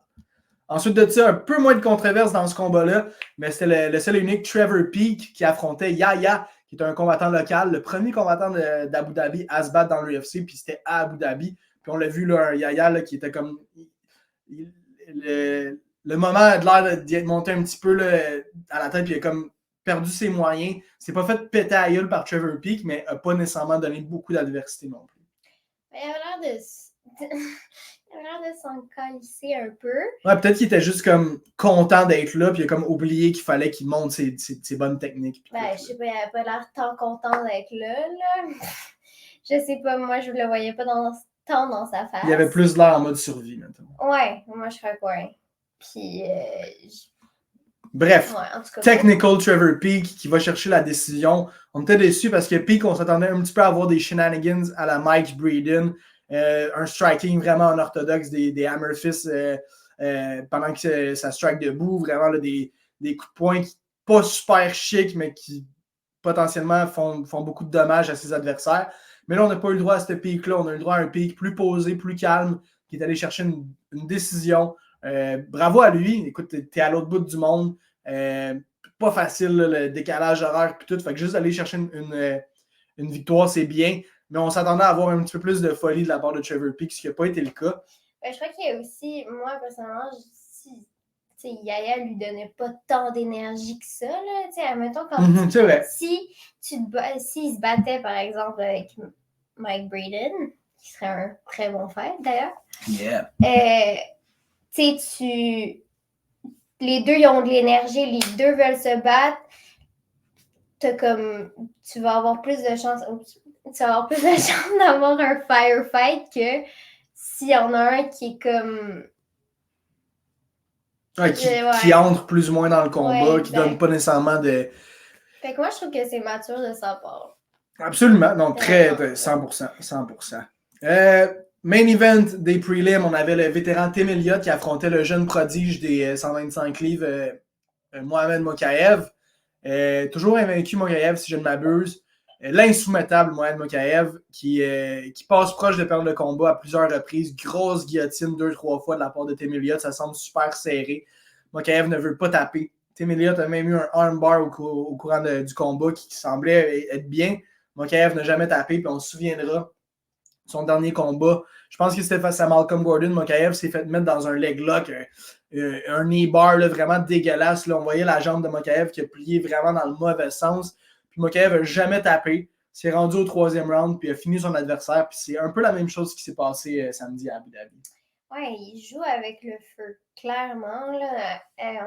Ensuite de ça, un peu moins de controverse dans ce combat-là, mais c'était le seul et unique Trevor Peek qui affrontait Yahya, qui est un combattant local, le premier combattant d'Abu Dhabi à se battre dans l'UFC, puis c'était à Abu Dhabi. Puis on l'a vu, là, un Yahya là, qui était comme... Le moment a l'air d'y être monté un petit peu là, à la tête, puis il a comme perdu ses moyens. C'est pas fait péter à gueule par Trevor Peek, mais n'a pas nécessairement donné beaucoup d'adversité non plus. Il a l'air de s'en calisser un peu. Ouais, peut-être qu'il était juste comme content d'être là, puis il a comme oublié qu'il fallait qu'il montre ses bonnes techniques. Je sais pas, il avait pas l'air tant content d'être là. Je sais pas, moi je le voyais pas tant dans sa face. Il avait plus l'air en mode survie, maintenant. Ouais, moi je crois que ouais. Puis bref, ouais, en tout cas, technical Trevor Peek qui va chercher la décision. On était déçus parce que Peek, on s'attendait un petit peu à avoir des shenanigans à la Mike Breeden. Un striking vraiment unorthodoxe, des hammer fists pendant que ça strike debout, vraiment là, des coups de poing pas super chic, mais qui potentiellement font beaucoup de dommages à ses adversaires. Mais là, on n'a pas eu le droit à ce Peek-là. On a eu le droit à un Peek plus posé, plus calme, qui est allé chercher une décision. Bravo à lui. Écoute, t'es à l'autre bout du monde. Pas facile, là, le décalage horaire et tout. Fait que juste aller chercher une victoire, c'est bien. Mais on s'attendait à avoir un petit peu plus de folie de la part de Trevor Peek, ce qui n'a pas été le cas. Je crois qu'il y a aussi, moi personnellement, si Yahya lui donnait pas tant d'énergie que ça, là, admettons quand c'est vrai. s'il se battait par exemple avec Mike Breeden, qui serait un très bon fight d'ailleurs. Yeah. Les deux ils ont de l'énergie, les deux veulent se battre. Tu vas avoir plus de chances d'avoir un firefight que s'il y en a un qui est comme qui entre plus ou moins dans le combat, qui donne pas nécessairement de... Fait que moi, je trouve que c'est mature de sa part. Absolument. Non, très 100%. 100%. Main event des prelims, on avait le vétéran Tim Elliott qui affrontait le jeune prodige des 125 livres, Mohamed Mokaev. Toujours invaincu Mokaev, si je ne m'abuse. L'insoumettable Mohamed Mokaev qui passe proche de perdre le combat à plusieurs reprises. Grosse guillotine 2-3 fois de la part de Tim Elliott. Ça semble super serré. Mokaev ne veut pas taper. Tim Elliott a même eu un armbar au courant du combat qui semblait être bien. Mokaev n'a jamais tapé, puis on se souviendra son dernier combat. Je pense que c'était face à Malcolm Gordon. Mokaev s'est fait mettre dans un leg lock, un knee bar là, vraiment dégueulasse. Là. On voyait la jambe de Mokaev qui a plié vraiment dans le mauvais sens. Puis Mokaev n'a jamais tapé. S'est rendu au 3e round, puis a fini son adversaire. Puis c'est un peu la même chose qui s'est passé samedi à Abu Dhabi. Ouais, il joue avec le feu. Clairement, là,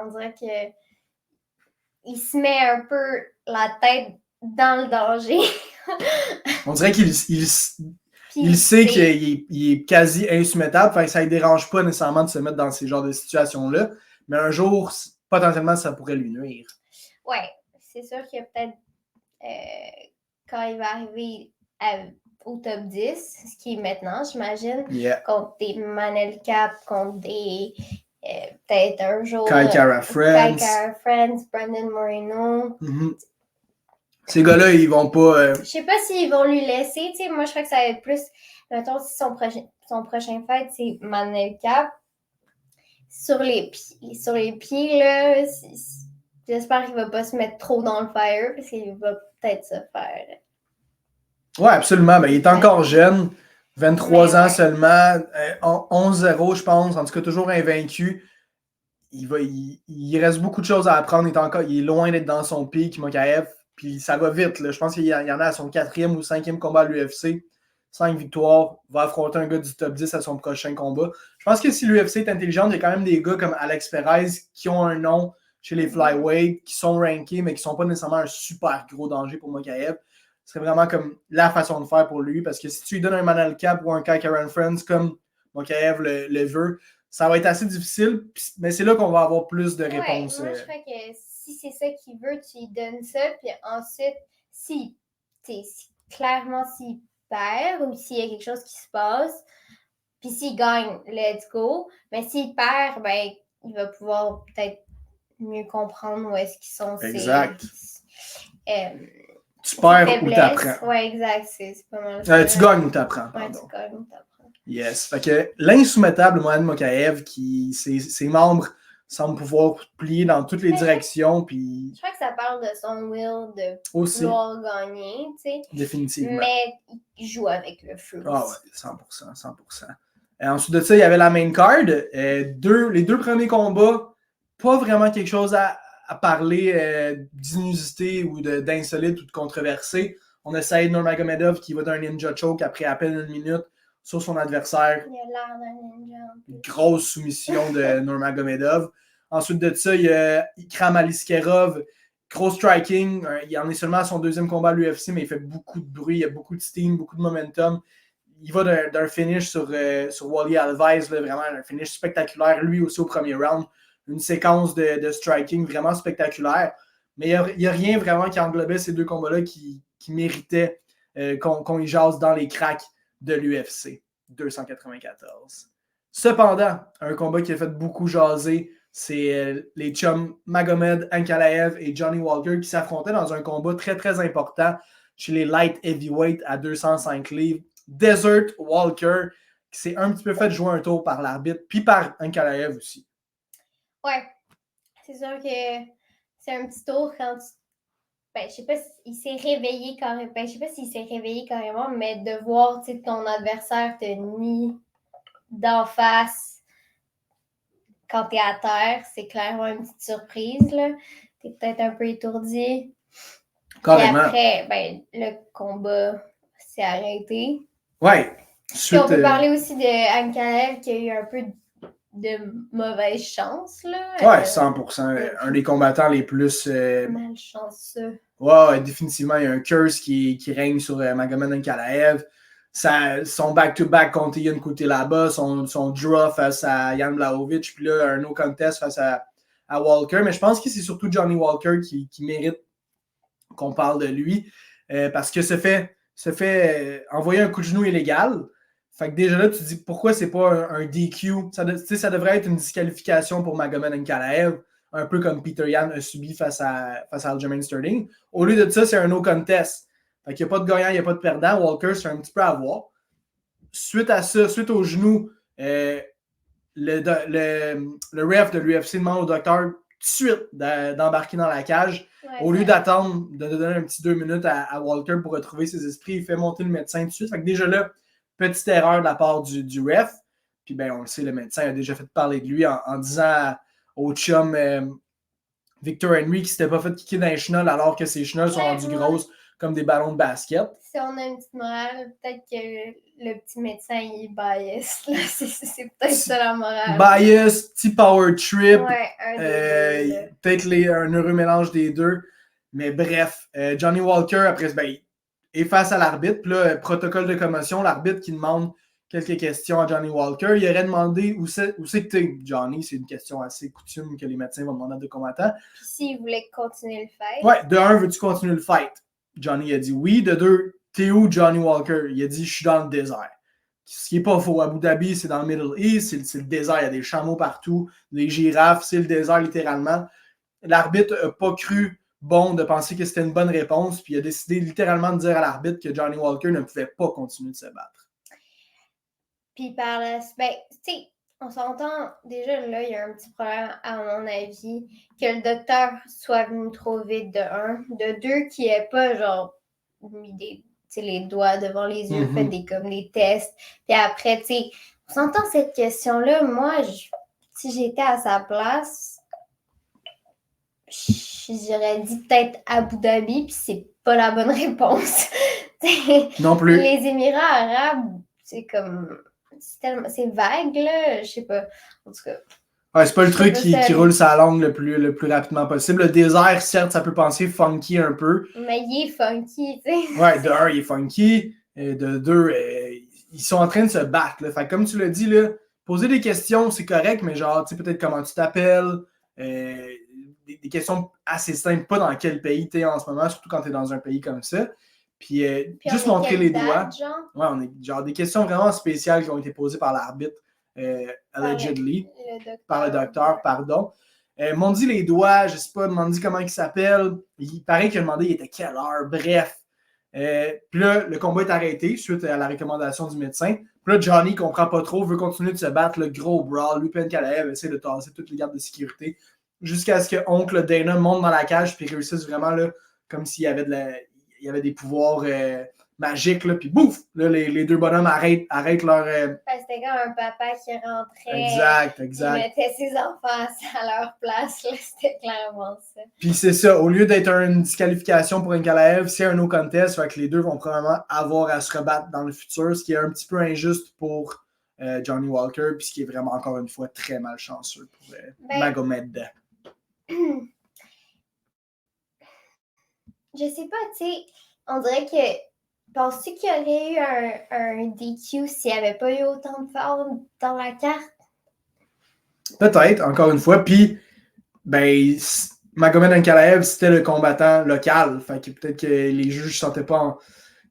on dirait que il se met un peu la tête dans le danger. On dirait qu'il sait qu'il est quasi insoumettable, fait que ça ne dérange pas nécessairement de se mettre dans ces genres de situations-là, mais un jour, potentiellement, ça pourrait lui nuire. Ouais, c'est sûr que peut-être quand il va arriver au top 10, ce qui est maintenant, j'imagine, contre des Manel Cap, contre des peut-être un jour Kai Kara France, Brandon Moreno. Mm-hmm. Ces gars-là, ils vont pas... Je sais pas s'ils vont lui laisser. Tu sais, moi, je crois que ça va être plus... Mettons, si son prochain fight, c'est Manel Cap. Sur les pieds, là, j'espère qu'il va pas se mettre trop dans le fire parce qu'il va peut-être se faire. Ouais, absolument. Mais il est encore jeune. 23 ans seulement. 11-0, je pense. En tout cas, toujours invaincu. Il reste beaucoup de choses à apprendre. Il est loin d'être dans son pic, Mokaev. Puis ça va vite. Là. Je pense qu'il y en a à son 4e ou 5e combat à l'UFC. 5 victoires. Va affronter un gars du top 10 à son prochain combat. Je pense que si l'UFC est intelligente, il y a quand même des gars comme Alex Perez qui ont un nom chez les flyweight, qui sont rankés, mais qui ne sont pas nécessairement un super gros danger pour Mokaev. Ce serait vraiment comme la façon de faire pour lui. Parce que si tu lui donnes un Manel Cap ou un Kai Kara France comme Mokaev le veut, ça va être assez difficile, mais c'est là qu'on va avoir plus de réponses. Moi, je crois que si c'est ça qu'il veut, tu lui donnes ça, puis ensuite, clairement, s'il perd ou s'il y a quelque chose qui se passe, puis s'il gagne, let's go. Mais s'il perd, ben, il va pouvoir peut-être mieux comprendre où est-ce qu'ils sont exact. Tu perds ou t'apprends. Ouais, exact. C'est pas mal. Tu gagnes ou t'apprends. Ouais, tu gagnes ou t'apprends. Yes. Fait que l'insoumettable Mohamed Mokaev, ses membres semblent pouvoir plier dans toutes les directions. Puis... Je crois que ça parle de son will de vouloir gagner, tu sais. Définitivement. Mais il joue avec le feu. Ah ouais, 100%. Et ensuite de ça, il y avait la main card. Les deux premiers combats, pas vraiment quelque chose à parler d'inusité ou d'insolite ou de controversé. On a Saïd Nurmagomedov qui va d'un ninja choke après à peine 1 minute sur son adversaire. Il a l'air d'un ninja. Grosse soumission de Nurmagomedov. Ensuite de ça, il y a Ikram Aliskerov, gros striking. Il en est seulement à son 2e combat à l'UFC, mais il fait beaucoup de bruit, il y a beaucoup de steam, beaucoup de momentum. Il va d'un finish sur Wally Alves, là, vraiment un finish spectaculaire, lui aussi au premier round. Une séquence de striking vraiment spectaculaire. Mais il n'y a rien vraiment qui englobait ces deux combats-là qui méritait qu'on y jase dans les cracks de l'UFC 294. Cependant, un combat qui a fait beaucoup jaser, c'est les chums Magomed Ankalaev et Johnny Walker qui s'affrontaient dans un combat très très important chez les light heavyweight à 205 livres. Desert Walker qui s'est un petit peu fait jouer un tour par l'arbitre, puis par Ankalaev aussi. Ouais, c'est sûr que c'est un petit tour quand tu... Ben, je sais pas s'il s'est réveillé carrément. Ben, je sais pas s'il s'est réveillé carrément, mais de voir ton adversaire te nie d'en face quand t'es à terre, c'est clairement une petite surprise, là. T'es peut-être un peu étourdi. Carrément. Et après, ben, le combat s'est arrêté. Ouais. Puis on peut parler aussi de Ankalaev qui a eu un peu de mauvaise chance, là. Ouais, 100%. Un des combattants les plus... malchanceux. Ouais, définitivement. Il y a un curse qui règne sur Magomed Ankalaev. Son back-to-back contre Ian Couté-là-bas, son draw face à Jan Blachowicz, puis là, un no contest face à Walker. Mais je pense que c'est surtout Johnny Walker qui mérite qu'on parle de lui, parce que se fait envoyer un coup de genou illégal. Fait que déjà là, tu te dis pourquoi c'est pas un DQ. Ça devrait être une disqualification pour Magomed Ankalaev, un peu comme Peter Yan a subi face à Aljamain Sterling. Au lieu de ça, c'est un no contest. Fait qu'il n'y a pas de gagnant, il n'y a pas de perdant. Walker, c'est un petit peu à voir. Suite à ça, suite au genou, le ref de l'UFC demande au docteur tout de suite d'embarquer dans la cage. Ouais, au lieu d'attendre, de donner un petit 2 minutes à Walker pour retrouver ses esprits, il fait monter le médecin tout de suite. Fait que déjà là, petite erreur de la part du ref. Puis ben, on le sait, le médecin a déjà fait parler de lui en disant au chum Victor Henry qu'il ne s'était pas fait kicker dans les chenolles alors que ses chenolles sont rendues grosses comme des ballons de basket. Si on a une petite morale, peut-être que le petit médecin il est biased. Là. C'est peut-être ça la morale. Biased, petit power trip. Ouais, peut-être un heureux mélange des deux. Mais bref, Johnny Walker, après, ben, est face à l'arbitre. Puis là, protocole de commotion, l'arbitre qui demande quelques questions à Johnny Walker. Il aurait demandé où c'est que t'es, Johnny. C'est une question assez coutume que les médecins vont demander à deux combattants. Puis s'il voulait continuer le fight. Ouais, de un, veux-tu continuer le fight? Johnny a dit oui. De deux, t'es où, Johnny Walker? Il a dit, je suis dans le désert. Ce qui n'est pas faux. Abu Dhabi, c'est dans le Middle East, c'est le désert. Il y a des chameaux partout, des girafes, c'est le désert littéralement. L'arbitre n'a pas cru bon de penser que c'était une bonne réponse, puis il a décidé littéralement de dire à l'arbitre que Johnny Walker ne pouvait pas continuer de se battre. Puis par la suite, tu sais, on s'entend, déjà là, il y a un petit problème, à mon avis, que le docteur soit venu trop vite, de un. De deux, qu'il n'ait pas, genre, mis les doigts devant les yeux, fait des tests. Puis après, tu sais, on s'entend cette question-là. Moi, si j'étais à sa place, j'aurais dit peut-être Abu Dhabi, puis c'est pas la bonne réponse. Non plus. Les Émirats arabes, c'est comme... C'est vague, là. Je sais pas. En tout cas. Ouais, c'est pas le truc qui roule sa langue le plus rapidement possible. Le désert, certes, ça peut penser funky un peu. Mais il est funky, tu sais. Ouais, de un, il est funky. Et de deux, ils sont en train de se battre. Là. Fait comme tu l'as dit, là, poser des questions, c'est correct, mais genre, tu sais, peut-être comment tu t'appelles, des questions assez simples, pas dans quel pays tu es en ce moment, surtout quand tu es dans un pays comme ça. Puis, juste montrer les doigts. Genre? Ouais, on est genre des questions vraiment spéciales qui ont été posées par l'arbitre, allegedly, par le docteur, pardon. M'ont dit les doigts, je sais pas, m'ont dit comment il s'appelle. Il paraît qu'il a demandé il était quelle heure, bref. Puis là, le combat est arrêté suite à la recommandation du médecin. Puis là, Johnny comprend pas trop, veut continuer de se battre, le gros brawl. Lui, Penkalev essaie de tasser toutes les gardes de sécurité jusqu'à ce que oncle Dana monte dans la cage puis réussisse vraiment là, comme s'il y avait il y avait des pouvoirs magiques, là, puis bouf! Là, les deux bonhommes arrêtent leur... C'était comme un papa qui rentrait. Exact. Il mettait ses enfants à leur place. Là, c'était clairement ça. Puis c'est ça, au lieu d'être une disqualification pour Nkalaev, c'est un no contest, fait que les deux vont probablement avoir à se rebattre dans le futur, ce qui est un petit peu injuste pour Johnny Walker, puis ce qui est vraiment, encore une fois, très malchanceux pour Magomed. Je sais pas, tu sais, on dirait que... Penses-tu qu'il y aurait eu un DQ s'il n'y avait pas eu autant de fouls dans la carte? Peut-être, encore une fois, puis ben, Magomed Ankalaev, c'était le combattant local, fait que peut-être que les juges ne sentaient pas...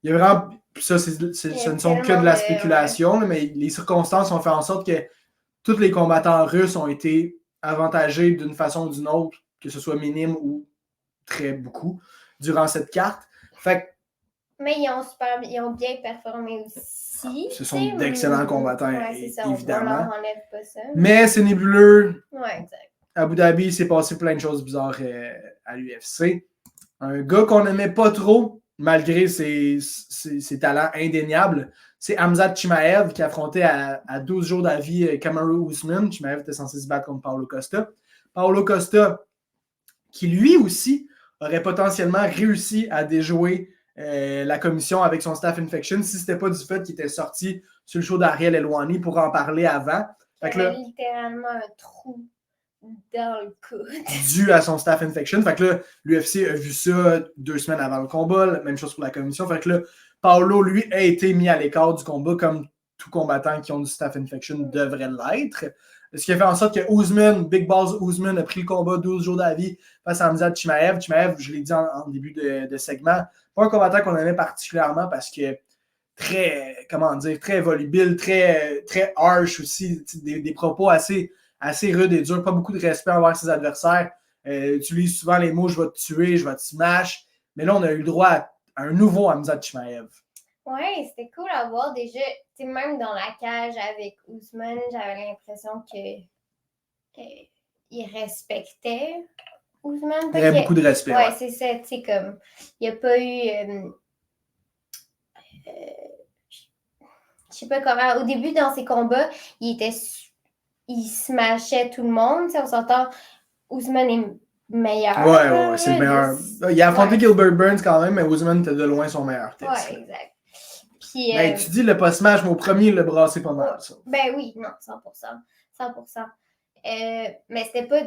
Il y a vraiment... Ça, ce ne sont que de la spéculation, mais les circonstances ont fait en sorte que tous les combattants russes ont été avantagés d'une façon ou d'une autre, que ce soit minime ou très beaucoup, durant cette carte. Fait que, mais ils ont bien performé aussi. Ce sont d'excellents combattants, évidemment. On n'enlève pas ça. Mais c'est nébuleux. Ouais, exact. À Abu Dhabi, il s'est passé plein de choses bizarres à l'UFC. Un gars qu'on n'aimait pas trop, malgré ses talents indéniables, c'est Hamzat Chimaev qui affrontait à 12 jours d'avis Kamaru Usman. Chimaev était censé se battre contre Paulo Costa. Paulo Costa, qui lui aussi aurait potentiellement réussi à déjouer la commission avec son staff infection si ce n'était pas du fait qu'il était sorti sur le show d'Ariel Helwani pour en parler avant. Il y avait littéralement un trou dans le coude. Dû à son staff infection. Fait que là, l'UFC a vu ça 2 semaines avant le combat. Même chose pour la commission. Fait que là, Paulo, lui, a été mis à l'écart du combat comme tout combattant qui ont du staff infection devrait l'être. Ce qui a fait en sorte que Usman, Big Balls Usman, a pris le combat 12 jours d'avis face à Hamzat Chimaev. Chimaev, je l'ai dit en début de segment, pas un combattant qu'on aimait particulièrement parce que très volubile, très harsh aussi, des propos assez rudes et durs, pas beaucoup de respect envers ses adversaires. Utilise souvent les mots « je vais te tuer »,« je vais te smash ». Mais là, on a eu le droit à un nouveau Hamzat Chimaev. Ouais, c'était cool à voir déjà. Même dans la cage avec Usman, j'avais l'impression qu'il respectait Usman. Il y avait beaucoup de respect. Ouais, c'est ça. Tu sais, comme, il n'y a pas eu... je sais pas comment. Au début, dans ses combats, il smashait tout le monde. On s'entend, Usman est meilleur. Ouais, c'est le meilleur. Il a affronté Gilbert Burns quand même, mais Usman était de loin son meilleur test. Ouais, exact. Puis, ben, tu dis le post-smash, mais au premier, il l'a brassé pas mal, ça. Ben oui, non, 100%. 100%. Mais c'était pas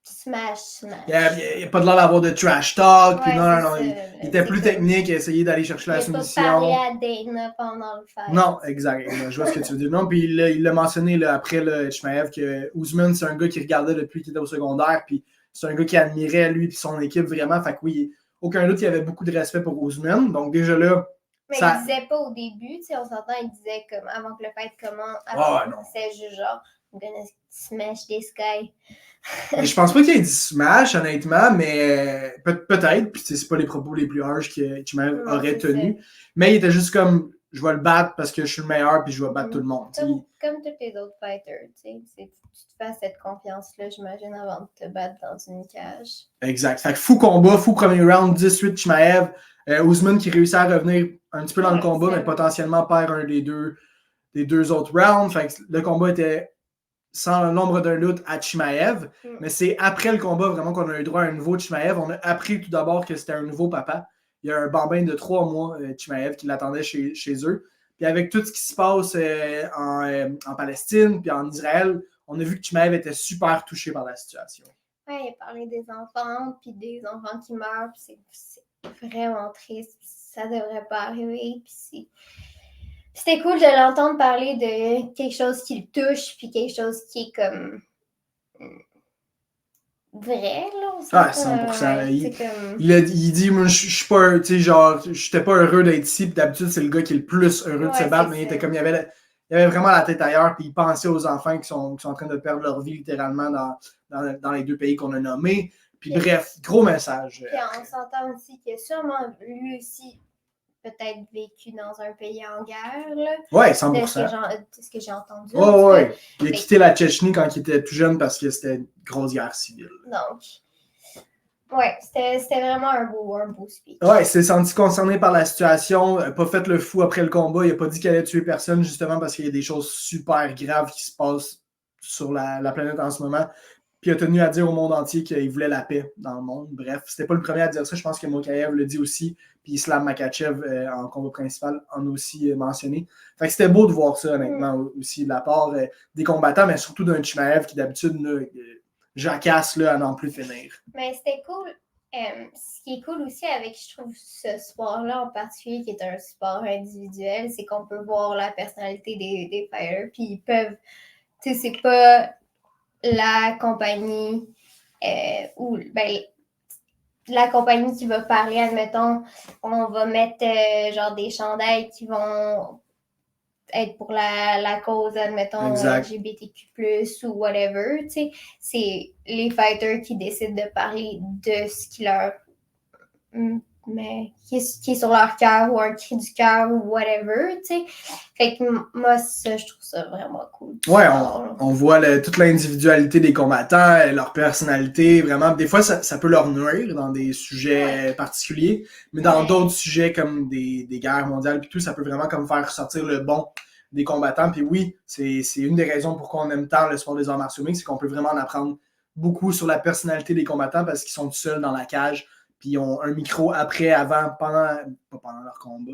smash. Il n'y a pas de l'air d'avoir de trash talk. Puis non, il était plus technique, il a essayé d'aller chercher la soumission. Il n'a pas parlé à Dana pendant le fight. Non, exact. Je vois ce que tu veux dire. Non, puis il l'a mentionné là, après le Chimaev que Usman, c'est un gars qui regardait depuis qu'il était au secondaire. Puis c'est un gars qui admirait lui et son équipe vraiment. Fait que oui, aucun doute, il y avait beaucoup de respect pour Usman. Donc déjà là. Mais il ne disait pas au début, on s'entend, il disait comme avant que le fight commence, c'est juste genre, I'm gonna smash this guy. Mais je pense pas qu'il ait dit smash, honnêtement, mais peut-être, puis c'est pas les propos les plus harsh que Chimaev aurait tenus. Mais il était juste comme, je vais le battre parce que je suis le meilleur, puis je vais battre tout le monde. Comme tous les autres fighters, tu te fais cette confiance-là, j'imagine, avant de te battre dans une cage. Exact. Fait que fou combat, fou premier round, 18 Chimaev. Usman qui réussit à revenir un petit peu dans le combat, mais potentiellement perd un des deux autres rounds. Fait que le combat était sans nombre d'un doute à Chimaev. Mais c'est après le combat vraiment qu'on a eu droit à un nouveau Chimaev. On a appris tout d'abord que c'était un nouveau papa. Il y a un bambin de 3 mois, Chimaev, qui l'attendait chez eux. Puis avec tout ce qui se passe en Palestine puis en Israël, on a vu que Chimaev était super touché par la situation. Oui, il a parlé des enfants, puis des enfants qui meurent, puis c'est vraiment triste. Ça devrait pas arriver. Puis C'était cool de l'entendre parler de quelque chose qui le touche, puis quelque chose qui est comme vrai, là. Ah, 100%. Ouais, Il dit, moi, je suis pas, tu sais, genre, j'étais pas heureux d'être ici, puis d'habitude, c'est le gars qui est le plus heureux de se battre, mais il était comme, il avait vraiment la tête ailleurs, puis il pensait aux enfants qui sont en train de perdre leur vie, littéralement, dans les 2 pays qu'on a nommés. Puis bref, gros message. Puis on s'entend aussi que sûrement, lui aussi, peut-être vécu dans un pays en guerre, là. Ouais, De 100%. ce que j'ai entendu. Ouais. Il a quitté la Tchétchénie quand il était tout jeune parce que c'était une grosse guerre civile. Donc, ouais, c'était vraiment un beau speech. Ouais, il s'est senti concerné par la situation, pas fait le fou après le combat, il a pas dit qu'il allait tuer personne, justement parce qu'il y a des choses super graves qui se passent sur la planète en ce moment. Puis il a tenu à dire au monde entier qu'il voulait la paix dans le monde. Bref, c'était pas le premier à dire ça, je pense que Mokaev le dit aussi, puis Islam Makhachev en combat principal en a aussi mentionné. Fait que c'était beau de voir ça, honnêtement, aussi, de la part des combattants, mais surtout d'un Chimaev qui d'habitude jacasse là, à n'en plus finir. Mais c'était cool. Ce qui est cool aussi avec, je trouve, ce sport-là en particulier, qui est un sport individuel, c'est qu'on peut voir la personnalité des fighters, puis ils peuvent, tu sais, c'est pas la compagnie ou, ben, la compagnie qui va parler, admettons, on va mettre genre des chandails qui vont être pour la cause, admettons, LGBTQ+, ou whatever, tu sais. C'est les fighters qui décident de parler de ce qui leur... mais qui est sur leur cœur, ou un cri du cœur, ou whatever, tu sais. Fait que moi, ça, je trouve ça vraiment cool. Ouais, on voit toute l'individualité des combattants, leur personnalité, vraiment. Des fois, ça peut leur nuire dans des sujets particuliers, mais dans d'autres sujets comme des guerres mondiales puis tout, ça peut vraiment comme faire ressortir le bon des combattants. Puis oui, c'est une des raisons pourquoi on aime tant le sport des arts martiaux mixtes, c'est qu'on peut vraiment en apprendre beaucoup sur la personnalité des combattants parce qu'ils sont tout seuls dans la cage, puis ils ont un micro après, avant, pas pendant leur combat.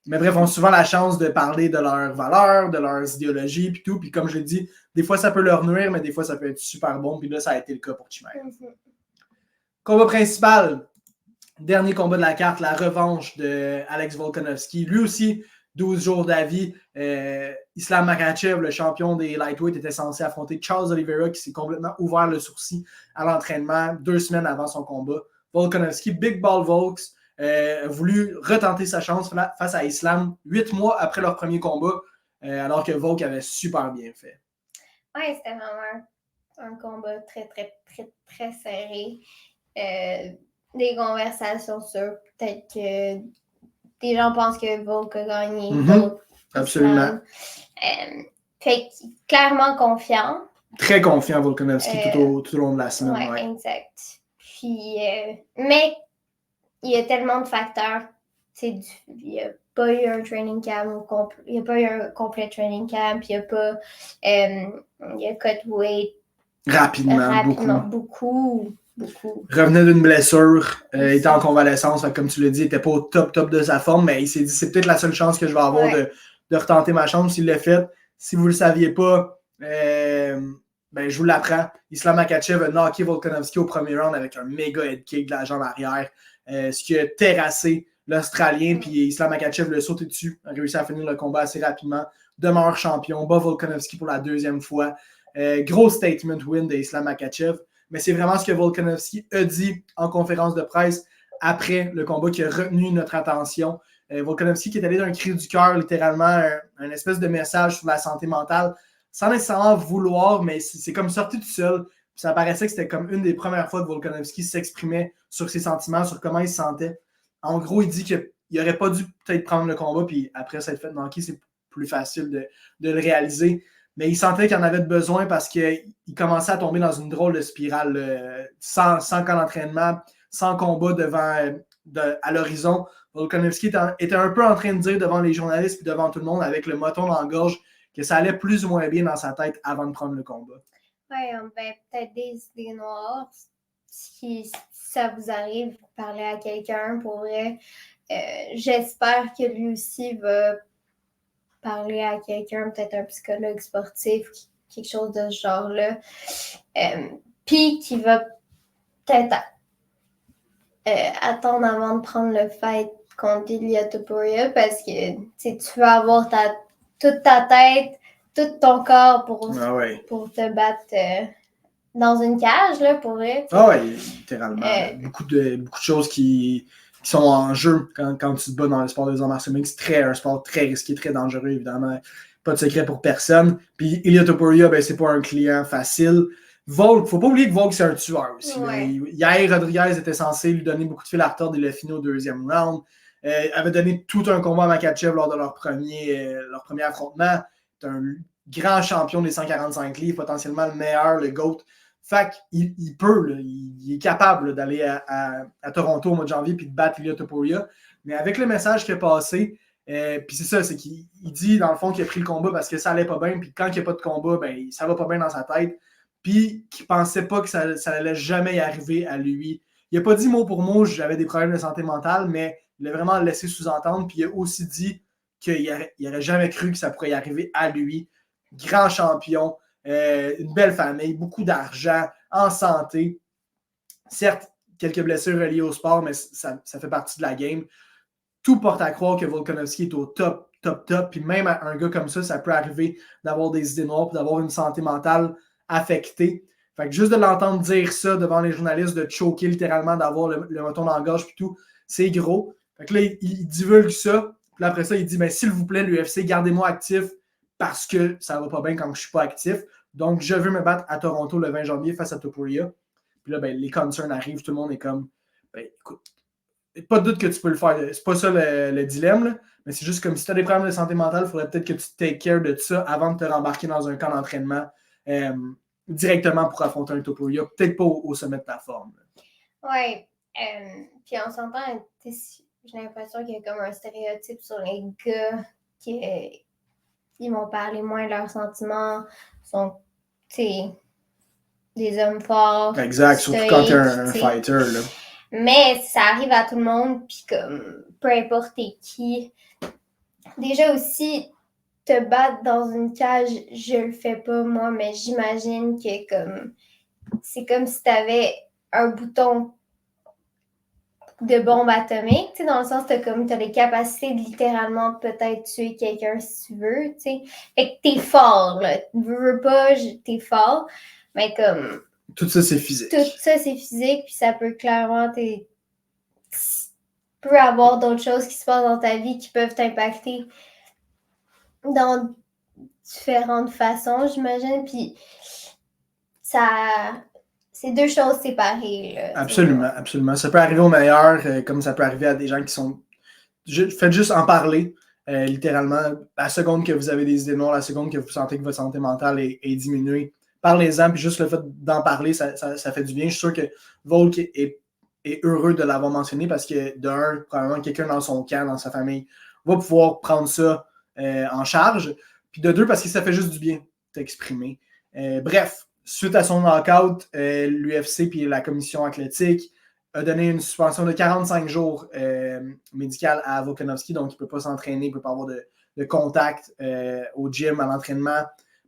Mais bref, ont souvent la chance de parler de leurs valeurs, de leurs idéologies, puis tout. Puis comme je l'ai dit, des fois ça peut leur nuire, mais des fois ça peut être super bon. Puis là, ça a été le cas pour Chimaev. Combat principal, dernier combat de la carte, la revanche de Alex Volkanovski. Lui aussi, 12 jours d'avis. Islam Makhachev, le champion des lightweight, était censé affronter Charles Oliveira, qui s'est complètement ouvert le sourcil à l'entraînement 2 semaines avant son combat. Volkanovski, Big Ball Volks, a voulu retenter sa chance face à Islam 8 mois après leur premier combat, alors que Volk avait super bien fait. Ouais, c'était vraiment un combat très, très, très, très serré. Des conversations sur peut-être que des gens pensent que Volk a gagné. Absolument. Fait clairement confiant. Très confiant, Volkanovski, tout au long de la semaine. Ouais, exact. Puis, mais il y a tellement de facteurs. Il n'y a pas eu un training camp il n'y a pas eu un complet training camp, il y a pas il y a cut weight rapidement beaucoup. Revenait d'une blessure, était en convalescence, comme tu l'as dit, il n'était pas au top de sa forme, mais il s'est dit c'est peut-être la seule chance que je vais avoir de retenter ma chance. S'il l'a fait, si vous ne le saviez pas, ben, je vous l'apprends. Islam Makhachev a knocké Volkanovski au premier round avec un méga head kick de la jambe arrière, ce qui a terrassé l'Australien, puis Islam Makhachev l'a sauté dessus, a réussi à finir le combat assez rapidement, demeure champion, bat Volkanovski pour la 2e fois. Gros statement win d'Islam Makhachev, mais c'est vraiment ce que Volkanovski a dit en conférence de presse après le combat qui a retenu notre attention. Volkanovski qui est allé d'un cri du cœur, littéralement, un espèce de message sur la santé mentale, sans nécessairement vouloir, mais c'est comme sorti tout seul. Puis ça paraissait que c'était comme une des premières fois que Volkanovski s'exprimait sur ses sentiments, sur comment il se sentait. En gros, il dit qu'il n'aurait pas dû peut-être prendre le combat, puis après s'être fait manquer, c'est plus facile de le réaliser. Mais il sentait qu'il en avait besoin parce qu'il commençait à tomber dans une drôle de spirale sans camp d'entraînement, sans combat à l'horizon. Volkanovski était un peu en train de dire devant les journalistes et devant tout le monde avec le moton dans la gorge que ça allait plus ou moins bien dans sa tête avant de prendre le combat. Oui, ben, peut-être des idées noires. Si ça vous arrive, parler à quelqu'un pour vrai. J'espère que lui aussi va parler à quelqu'un, peut-être un psychologue sportif, quelque chose de ce genre-là. Puis qui va peut-être attendre avant de prendre le fight contre Ilia Topuria parce que tu vas avoir toute ta tête, tout ton corps pour te battre dans une cage, là, pour vrai. Ah ouais, littéralement. Beaucoup de choses qui sont en jeu quand tu te bats dans le sport des arts martiaux mixtes. C'est un sport très risqué, très dangereux, évidemment. Pas de secret pour personne. Puis Ilia Topuria, ben, c'est pas un client facile. Volk, faut pas oublier que Volk, c'est un tueur aussi. Hier, Rodriguez était censé lui donner beaucoup de fil à retordre et le finir au deuxième round. Avait donné tout un combat à Makhachev lors de leur premier affrontement. C'est un grand champion des 145 livres, potentiellement le meilleur, le GOAT. Fait qu'il peut, là, il est capable d'aller à Toronto au mois de janvier puis de battre Ilia Topuria. Mais avec le message qui est passé, puis c'est ça, c'est qu'il dit dans le fond qu'il a pris le combat parce que ça allait pas bien, puis quand il n'y a pas de combat, ben ça va pas bien dans sa tête, puis qu'il pensait pas que ça allait jamais y arriver à lui. Il a pas dit mot pour mot, j'avais des problèmes de santé mentale, mais il a vraiment laissé sous-entendre, puis il a aussi dit qu'il n'aurait jamais cru que ça pourrait y arriver à lui. Grand champion, une belle famille, beaucoup d'argent, en santé. Certes, quelques blessures reliées au sport, mais ça fait partie de la game. Tout porte à croire que Volkanovski est au top. Puis même à un gars comme ça peut arriver d'avoir des idées noires et d'avoir une santé mentale affectée. Fait que juste de l'entendre dire ça devant les journalistes, de choquer littéralement, d'avoir le bâton dans la gorge puis tout, c'est gros. Fait que là, il divulgue ça. Puis après ça, il dit s'il vous plaît, l'UFC, gardez-moi actif parce que ça va pas bien quand je suis pas actif. Donc, je veux me battre à Toronto le 20 janvier face à Topuria. Puis là, ben, les concerns arrivent, tout le monde est comme écoute, pas de doute que tu peux le faire. C'est pas ça le dilemme, là, mais c'est juste comme si tu as des problèmes de santé mentale, il faudrait peut-être que tu take care de ça avant de te rembarquer dans un camp d'entraînement directement pour affronter un Topuria. Peut-être pas au sommet de ta forme. Oui. Puis on s'entend, j'ai l'impression qu'il y a comme un stéréotype sur les gars qui ils vont parler moins de leurs sentiments, sont des hommes forts. Exact, surtout quand tu es un fighter. Là. Mais ça arrive à tout le monde, puis comme peu importe qui. Déjà aussi, te battre dans une cage, je le fais pas moi, mais j'imagine que comme c'est comme si tu avais un bouton de bombe atomique, tu sais, dans le sens que tu as les capacités de littéralement peut-être tuer quelqu'un si tu veux, tu sais. Fait que t'es fort, là. Veux pas, t'es fort, mais comme... Tout ça, c'est physique. Tout ça, c'est physique, puis ça peut clairement... Tu peux avoir d'autres choses qui se passent dans ta vie qui peuvent t'impacter dans différentes façons, j'imagine, puis ça... C'est deux choses séparées. Là, absolument. Ça peut arriver aux meilleurs, comme ça peut arriver à des gens qui sont... Faites juste en parler, littéralement. La seconde que vous avez des idées noires, la seconde que vous sentez que votre santé mentale est diminuée, parlez-en, puis juste le fait d'en parler, ça fait du bien. Je suis sûr que Volk est heureux de l'avoir mentionné parce que, d'un, probablement quelqu'un dans son camp, dans sa famille, va pouvoir prendre ça en charge. Puis de deux, parce que ça fait juste du bien t'exprimer. Bref, suite à son knockout, l'UFC et la commission athlétique a donné une suspension de 45 jours médicale à Volkanovski, donc il ne peut pas s'entraîner, il ne peut pas avoir de contact au gym, à l'entraînement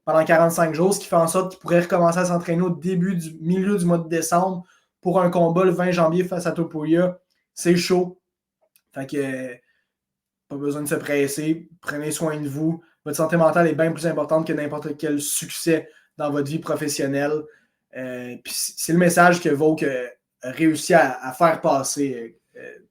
pendant 45 jours, ce qui fait en sorte qu'il pourrait recommencer à s'entraîner au milieu du mois de décembre pour un combat le 20 janvier face à Topuria. C'est chaud. Fait que pas besoin de se presser. Prenez soin de vous. Votre santé mentale est bien plus importante que n'importe quel succès dans votre vie professionnelle. Puis c'est le message que Volk a réussi à faire passer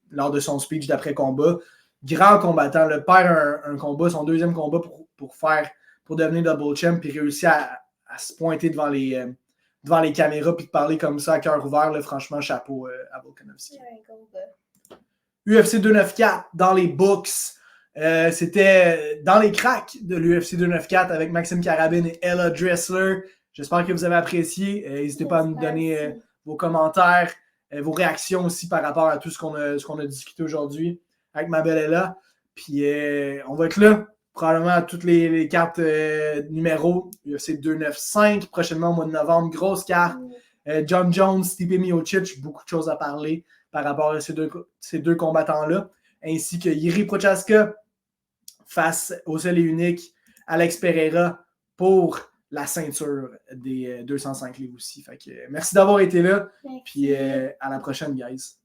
lors de son speech d'après-combat. Grand combattant. Le perd un combat, son deuxième combat pour devenir double champ, puis réussit à se pointer devant les caméras puis de parler comme ça à cœur ouvert. Là, franchement, chapeau à Volkanovski. UFC 294 dans les books. C'était dans les cracks de l'UFC 294 avec Maxime Carabine et Ella Dressler. J'espère que vous avez apprécié. N'hésitez pas à nous donner vos commentaires, vos réactions aussi par rapport à tout ce qu'on a discuté aujourd'hui avec ma belle Ella. Puis on va être là probablement à toutes les cartes numéros. UFC 295 prochainement au mois de novembre. Grosse carte. John Jones, Stipe Miocic, beaucoup de choses à parler par rapport à ces deux combattants-là. Ainsi que Jiri Prochaska face au seul et unique Alex Pereira pour la ceinture des 205 livres aussi. Fait que, merci d'avoir été là. Puis à la prochaine, guys.